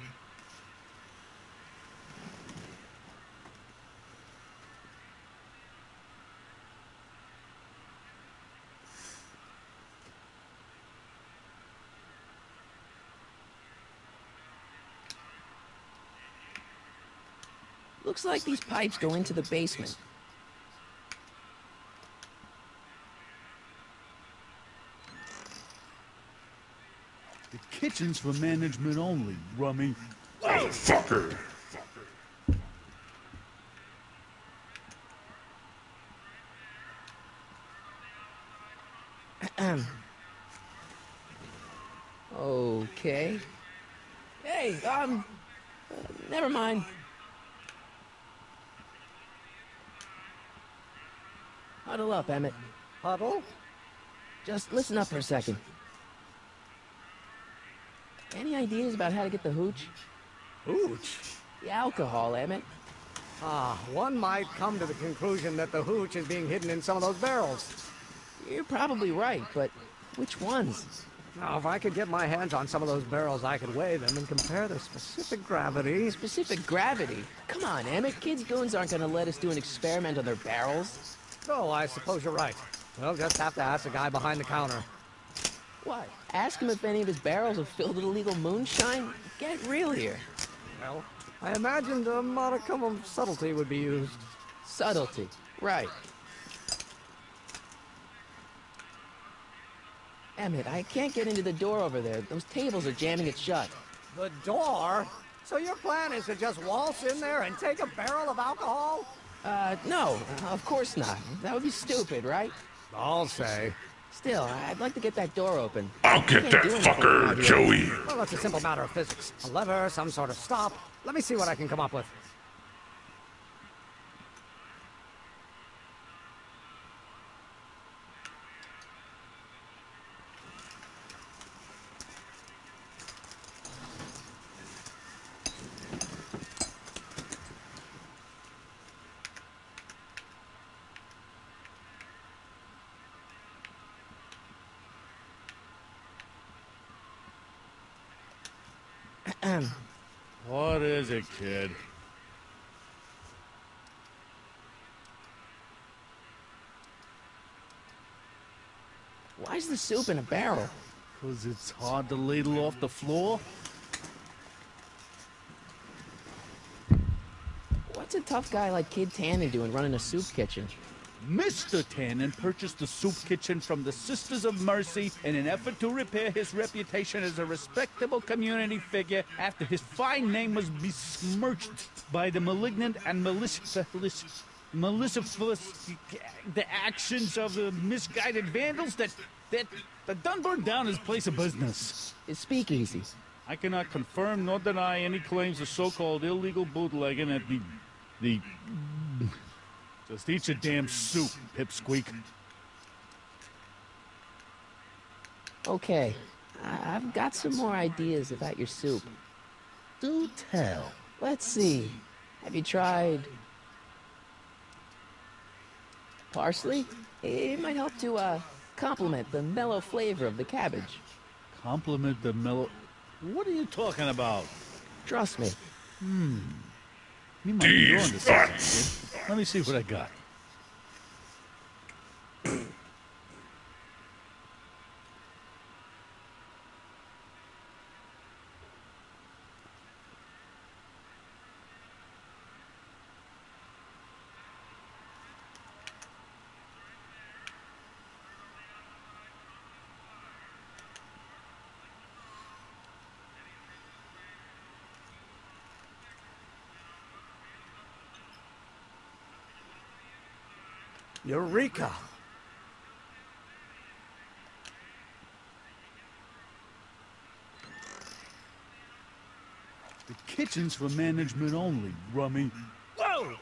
Looks like these pipes go into the basement. The kitchen's for management only, rummy. Motherfucker. Okay. Hey, never mind. Huddle up, Emmett. Huddle? Just listen up for a second. Any ideas about how to get the hooch? Hooch? The alcohol, Emmett. One might come to the conclusion that the hooch is being hidden in some of those barrels. You're probably right, but which ones? Now, if I could get my hands on some of those barrels, I could weigh them and compare their specific gravity. Specific gravity? Come on, Emmett. Kids' goons aren't gonna let us do an experiment on their barrels. Oh, I suppose you're right. We'll just have to ask the guy behind the counter. What? Ask him if any of his barrels are filled with illegal moonshine? Get real here. Well, I imagined a modicum of subtlety would be used. Subtlety. Right. Emmett, I can't get into the door over there. Those tables are jamming it shut. The door? So your plan is to just waltz in there and take a barrel of alcohol? No, of course not. That would be stupid, right? I'll say. Still, I'd like to get that door open. I'll get that fucker, Joey. Well, it's a simple matter of physics. A lever, some sort of stop. Let me see what I can come up with. What is it, kid? Why's the soup in a barrel? 'Cause it's hard to ladle off the floor? What's a tough guy like Kid Tannen doing running a soup kitchen? Mr. Tannen purchased the soup kitchen from the Sisters of Mercy in an effort to repair his reputation as a respectable community figure after his fine name was besmirched by the malignant and malicious the actions of the misguided vandals that done burned down his place of business. His speakeasy. I cannot confirm nor deny any claims of so-called illegal bootlegging at the Just eat your damn soup, pipsqueak. Okay, I've got some more ideas about your soup. Do tell. Let's see. Have you tried... parsley? It might help to, Complement the mellow flavor of the cabbage. Compliment the mellow... What are you talking about? Trust me. You might be onto something, kid. Let me see what I got. Eureka! The kitchen's for management only, rummy. Whoa!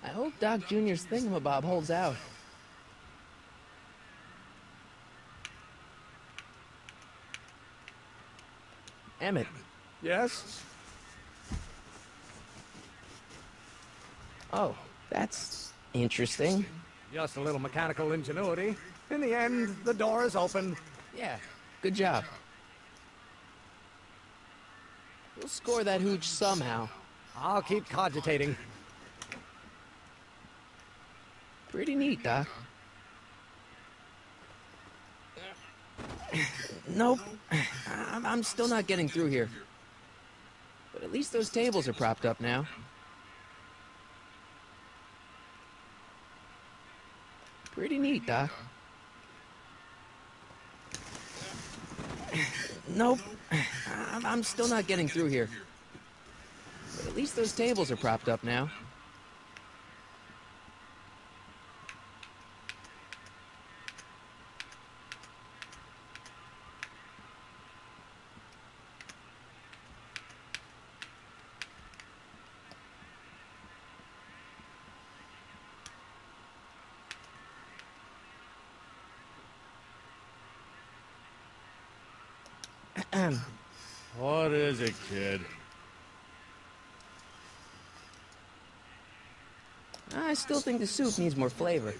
I hope Doc Jr.'s thingamabob holds out. Emmett. Yes? Oh, that's interesting. Just a little mechanical ingenuity. In the end, the door is open. Yeah, good job. We'll score that hooch somehow. I'll keep cogitating. Pretty neat, Doc. Nope. I'm still not getting through here. But at least those tables are propped up now. Pretty neat, Doc. Nope. I'm still not getting through here. But at least those tables are propped up now. What is it, kid? I still think the soup needs more flavor.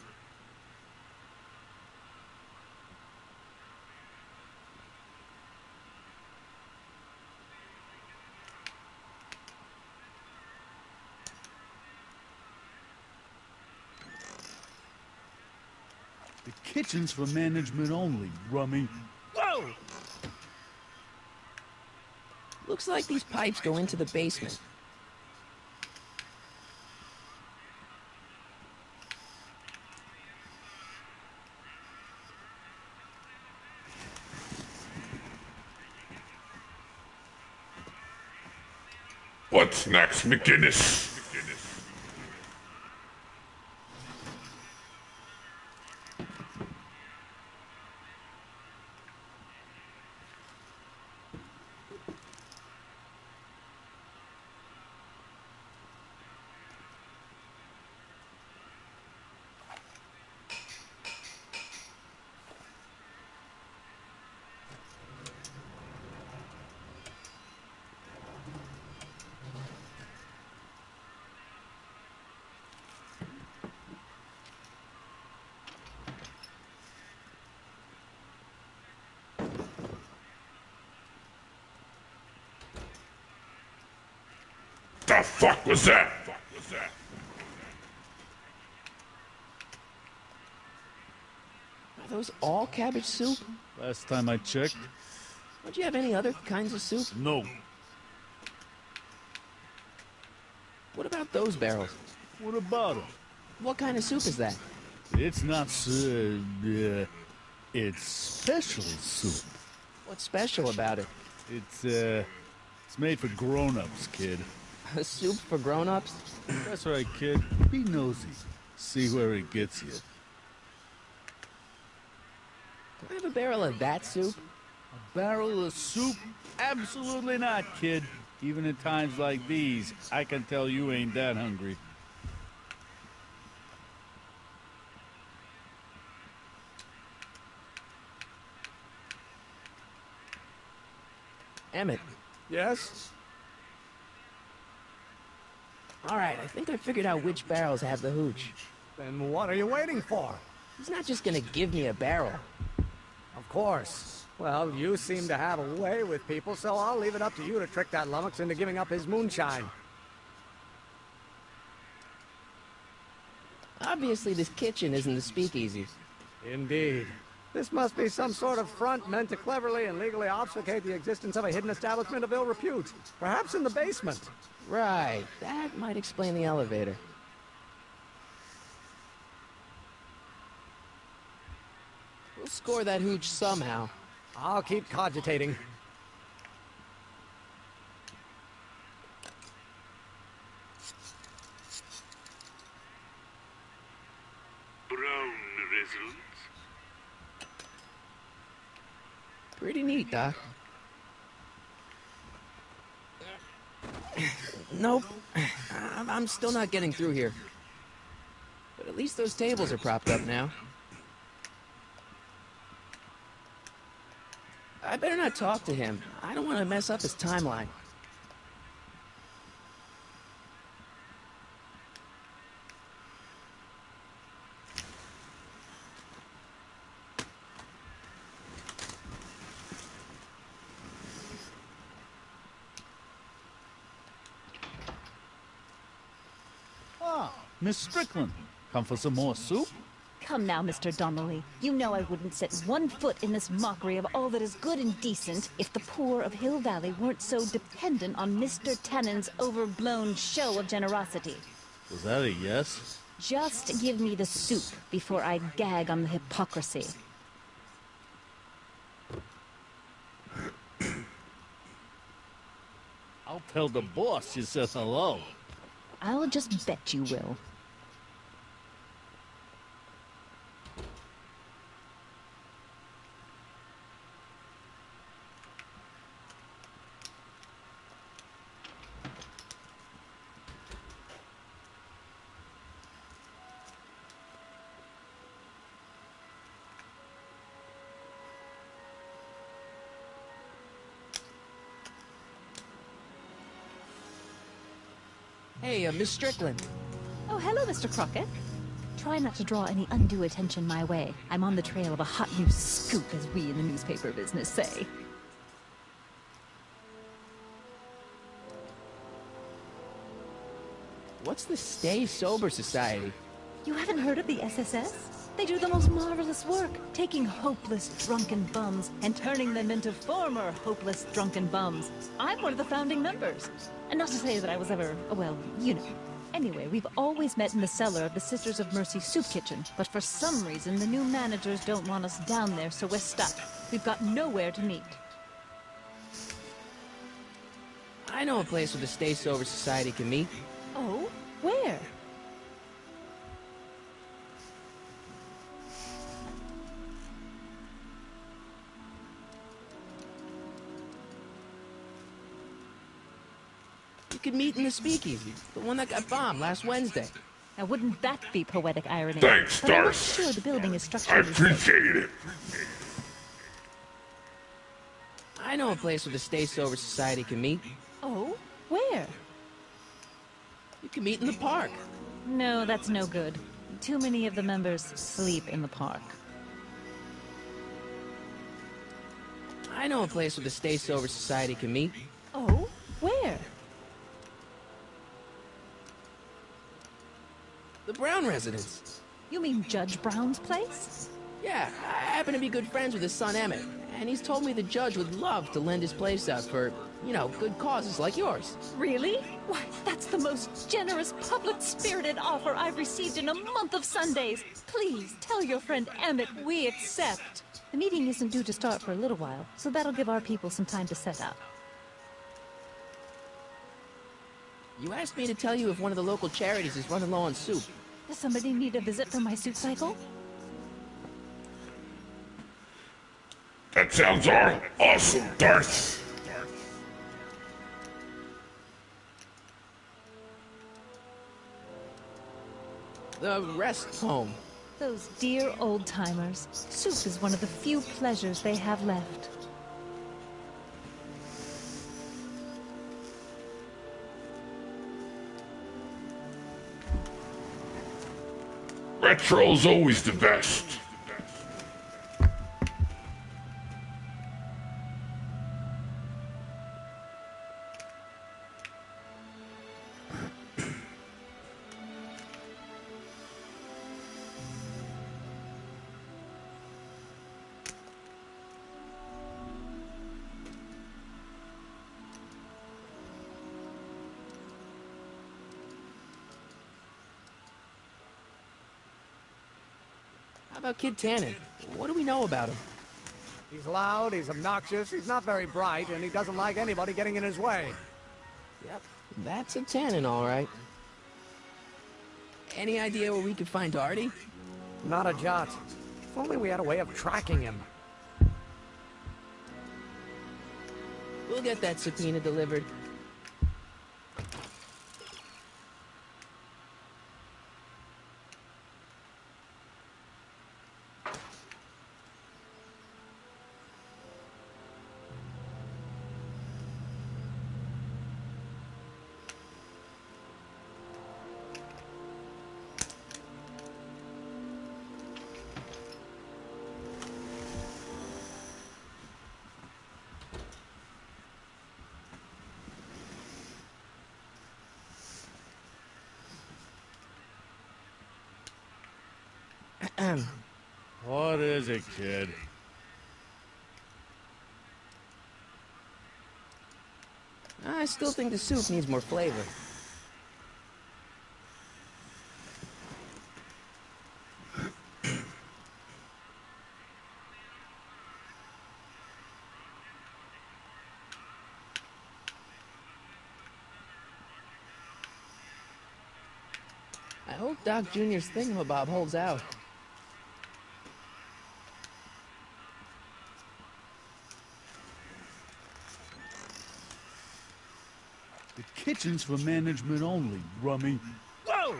The kitchen's for management only, rummy. Whoa! Looks like these pipes go into the basement. What's next, McGinnis? The fuck was that? Are those all cabbage soup? Last time I checked. Don't you have any other kinds of soup? No. What about those barrels? What about them? What kind of soup is that? It's not it's special soup. What's special about it? It's made for grown-ups, kid. A soup for grown-ups? That's right, kid. Be nosy. See where it gets you. Can I have a barrel of that soup? A barrel of soup? Absolutely not, kid. Even in times like these, I can tell you ain't that hungry. Emmett. Yes? All right, I think I figured out which barrels have the hooch. Then what are you waiting for? He's not just gonna give me a barrel. Of course. Well, you seem to have a way with people, so I'll leave it up to you to trick that lummox into giving up his moonshine. Obviously, this kitchen isn't the speakeasy. Indeed. This must be some sort of front meant to cleverly and legally obfuscate the existence of a hidden establishment of ill repute. Perhaps in the basement. Right. That might explain the elevator. We'll score that hooch somehow. I'll keep cogitating. Brown results. Pretty neat, Doc. Nope. I'm still not getting through here. But at least those tables are propped up now. I better not talk to him. I don't want to mess up his timeline. Ah, Miss Strickland. Come for some more soup? Come now, Mr. Donnelly. You know I wouldn't set one foot in this mockery of all that is good and decent if the poor of Hill Valley weren't so dependent on Mr. Tannen's overblown show of generosity. Was that a yes? Just give me the soup before I gag on the hypocrisy. I'll tell the boss you said hello. I'll just bet you will. Hey, Miss Strickland. Oh, hello, Mr. Crockett. Try not to draw any undue attention my way. I'm on the trail of a hot new scoop, as we in the newspaper business say. What's the Stay Sober Society? You haven't heard of the SSS? They do the most marvelous work, taking hopeless drunken bums and turning them into former hopeless drunken bums. I'm one of the founding members. And not to say that I was ever, well, you know. Anyway, we've always met in the cellar of the Sisters of Mercy soup kitchen, but for some reason the new managers don't want us down there, so we're stuck. We've got nowhere to meet. I know a place where the Stay Sober Society can meet. Oh? Where? You could meet in the speakeasy, the one that got bombed last Wednesday. Now, wouldn't that be poetic irony? Thanks, But I'm not Darce. sure the building is I structurally safe. appreciate it. I know a place where the Stay Sober Society can meet. Oh? Where? You can meet in the park. No, that's no good. Too many of the members sleep in the park. I know a place where the Stay Sober Society can meet. Oh? Where? The Brown residence. You mean Judge Brown's place? Yeah, I happen to be good friends with his son Emmett, and he's told me the judge would love to lend his place out for, you know, good causes like yours. Really? Why, that's the most generous, public-spirited offer I've received in a month of Sundays. Please, tell your friend Emmett we accept. The meeting isn't due to start for a little while, so that'll give our people some time to set up. You asked me to tell you if one of the local charities is running low on soup. Does somebody need a visit from my soup cycle? That sounds awesome, Darth. The rest home. Those dear old-timers. Soup is one of the few pleasures they have left. Retro's always the best. How about Kid Tannen? What do we know about him? He's loud, he's obnoxious, he's not very bright, and he doesn't like anybody getting in his way. Yep, that's a Tannen, all right. Any idea where we could find Artie? Not a jot. If only we had a way of tracking him. We'll get that subpoena delivered. What is it, kid? I still think the soup needs more flavor. I hope Doc Jr.'s thingamabob holds out. The kitchen's for management only, Rummy. Whoa!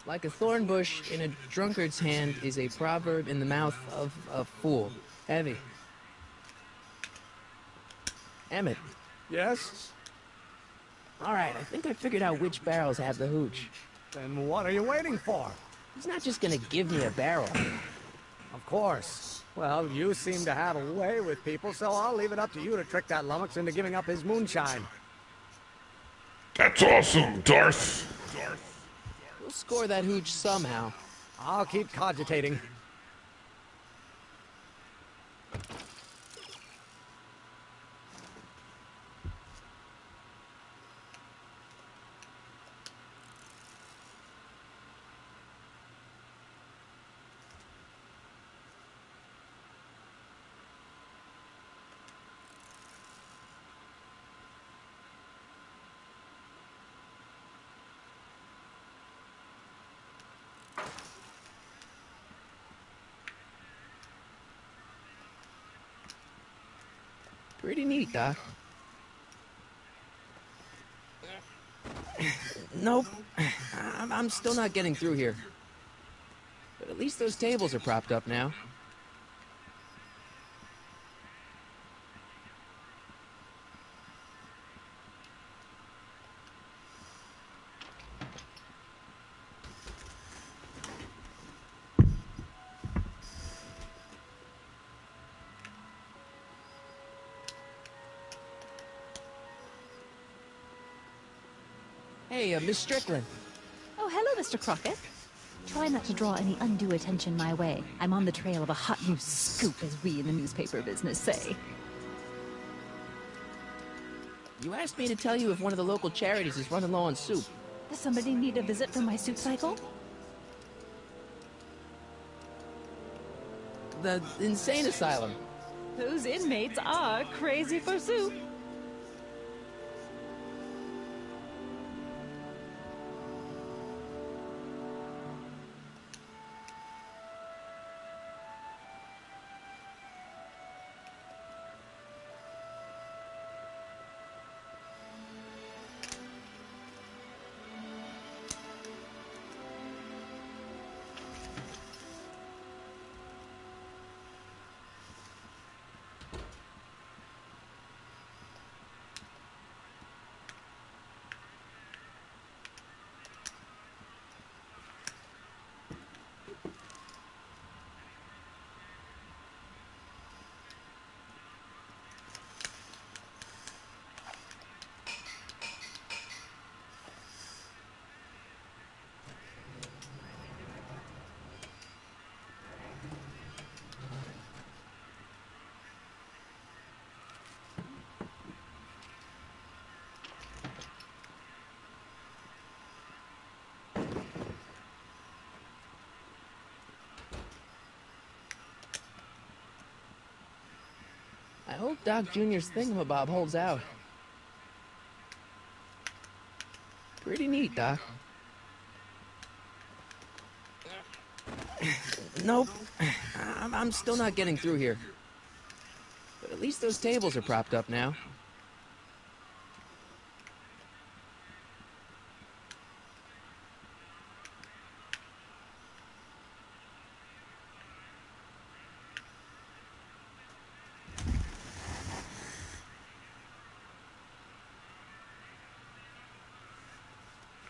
Like a thorn bush in a drunkard's hand is a proverb in the mouth of a fool. Heavy. Emmett. Yes? All right, I think I figured out which barrels have the hooch. Then what are you waiting for? He's not just gonna give me a barrel. Of course. Well, you seem to have a way with people, so I'll leave it up to you to trick that lummox into giving up his moonshine. That's awesome, Darth. We'll score that hooch somehow. I'll keep cogitating. Pretty neat, Doc. Nope. I'm still not getting through here. But at least those tables are propped up now. Hey, Miss Strickland. Oh, hello, Mr. Crockett. Try not to draw any undue attention my way. I'm on the trail of a hot new scoop, as we in the newspaper business say. You asked me to tell you if one of the local charities is running low on soup. Does somebody need a visit from my soup cycle? The insane asylum. Those inmates are crazy for soup. hope Doc Jr.'s thingamabob holds out. Pretty neat, Doc. Nope. I'm still not getting through here. But at least those tables are propped up now.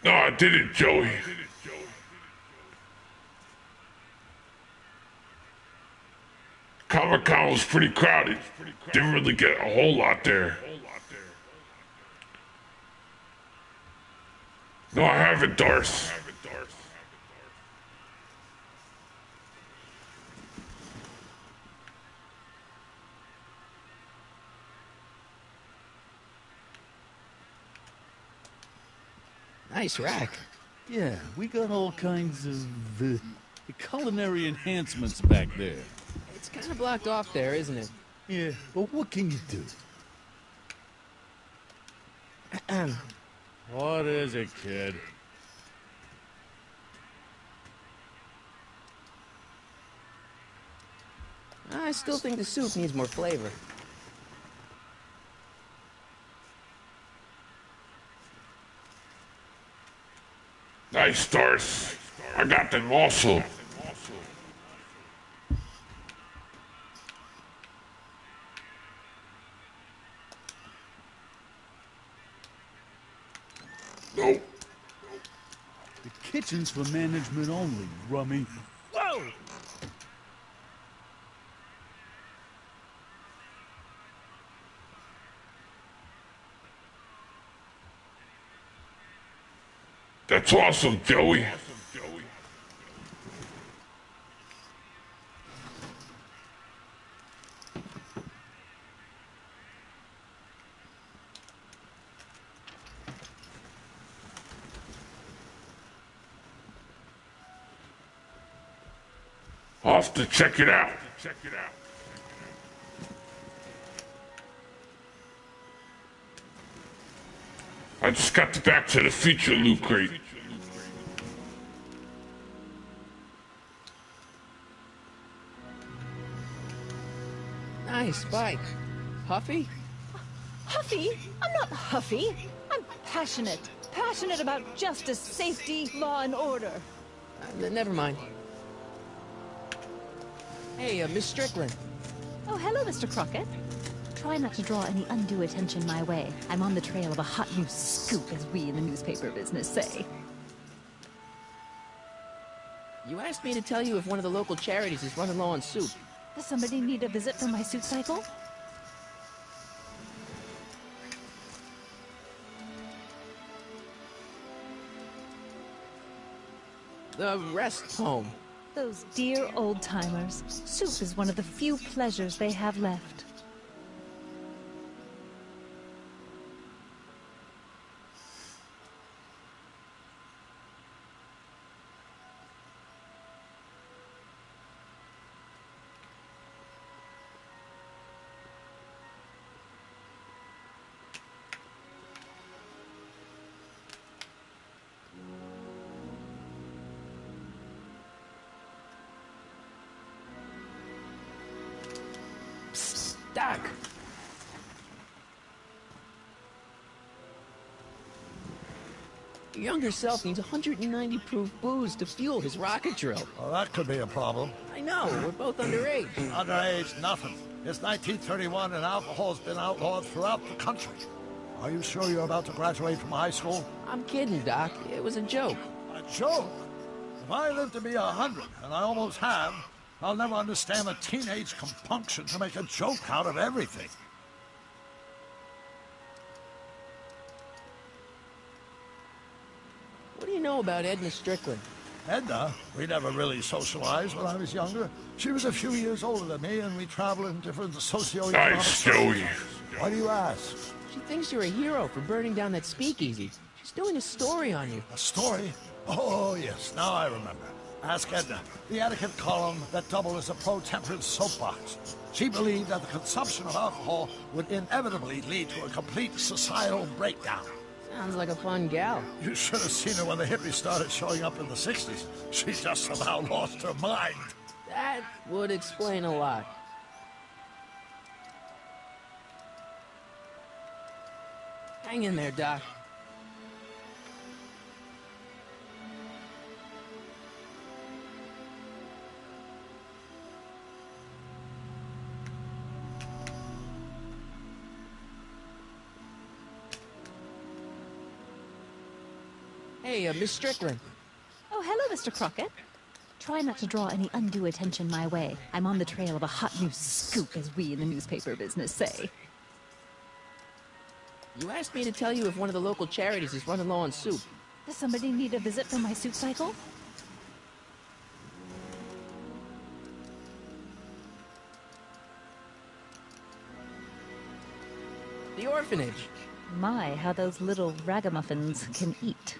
No, I did it, Joey. Comic-Con was pretty crowded. Didn't really get a whole lot there. No, I haven't, Darce. Nice rack. Yeah, we got all kinds of culinary enhancements back there. It's kind of blocked off there, isn't it? Yeah, but what can you do? What is it, kid? I still think the soup needs more flavor. Nice, Darce. I got them also. Nope. The kitchen's for management only, rummy. Whoa! That's awesome, Joey. I'll have to check it out. I just got the Back to the Future loot crate. Nice bike. Huffy? Huffy? I'm not huffy. I'm passionate. Passionate about justice, safety, law, and order. Never mind. Hey, Miss Strickland. Oh, hello, Mr. Crockett. Try not to draw any undue attention my way. I'm on the trail of a hot new scoop, as we in the newspaper business say. You asked me to tell you if one of the local charities is running low on soup. Does somebody need a visit from my soup cycle? The rest home. Those dear old-timers. Soup is one of the few pleasures they have left. Doc! Your younger self needs 190 proof booze to fuel his rocket drill. Well, that could be a problem. I know, we're both underage. Underage, nothing. It's 1931 and alcohol's been outlawed throughout the country. Are you sure you're about to graduate from high school? I'm kidding, Doc. It was a joke. A joke? If I live to be 100, and I almost have, I'll never understand the teenage compunction to make a joke out of everything. What do you know about Edna Strickland? Edna? We never really socialized when I was younger. She was a few years older than me, and we traveled in different socio-economic... Nice, Joey. Why do you ask? She thinks you're a hero for burning down that speakeasy. She's doing a story on you. A story? Oh, yes, now I remember. Ask Edna, the etiquette column that doubled as a pro-temperance soapbox. She believed that the consumption of alcohol would inevitably lead to a complete societal breakdown. Sounds like a fun gal. You should have seen her when the hippies started showing up in the 60s. She just somehow lost her mind. That would explain a lot. Hang in there, Doc. Hey, Miss Strickland. Oh, hello, Mr. Crockett. Try not to draw any undue attention my way. I'm on the trail of a hot new scoop, as we in the newspaper business say. You asked me to tell you if one of the local charities is running low on soup. Does somebody need a visit for my soup cycle? The orphanage. My, how those little ragamuffins can eat.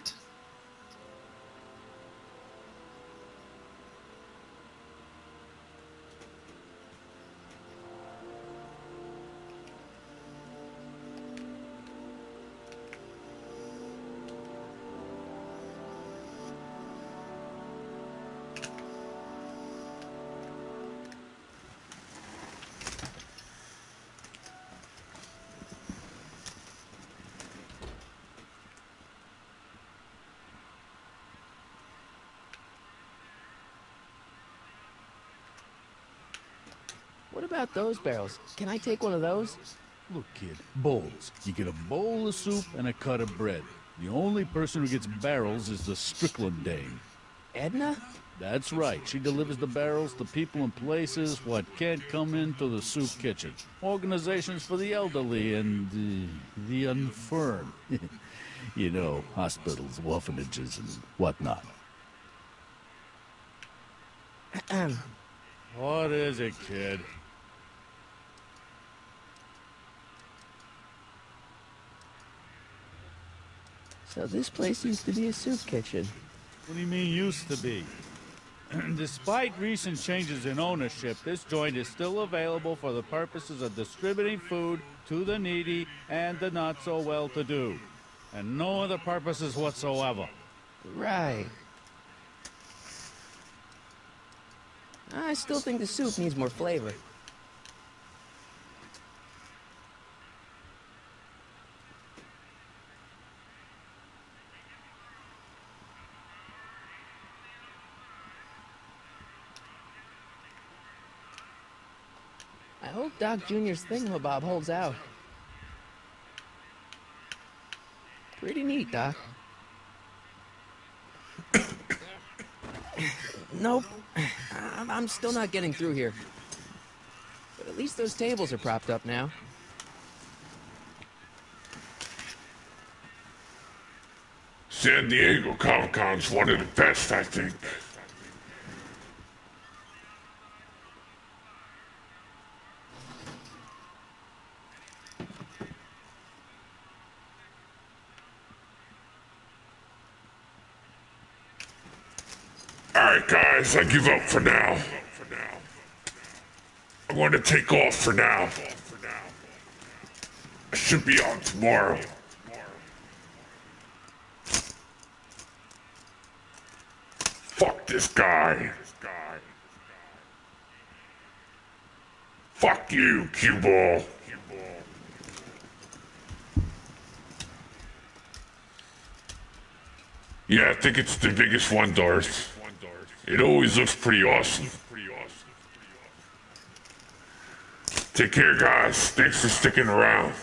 What about those barrels? Can I take one of those? Look, kid, bowls. You get a bowl of soup and a cut of bread. The only person who gets barrels is the Strickland dame. Edna? That's right. She delivers the barrels to people and places what can't come into the soup kitchen. Organizations for the elderly and the infirm. You know, hospitals, orphanages, and whatnot. What is it, kid? So this place used to be a soup kitchen. What do you mean used to be? Despite recent changes in ownership, this joint is still available for the purposes of distributing food to the needy and the not-so-well-to-do. And no other purposes whatsoever. Right. I still think the soup needs more flavor. I hope Doc Jr.'s thingamabob holds out. Pretty neat, Doc. Nope. I'm still not getting through here. But at least those tables are propped up now. San Diego Comic-Con's one of the best, I think. Alright guys, I give up for now. I want to take off for now. I should be on tomorrow. Fuck this guy. Fuck you, cue ball. Yeah, I think it's the biggest one, Darth. It always looks pretty awesome. Take care, guys. Thanks for sticking around.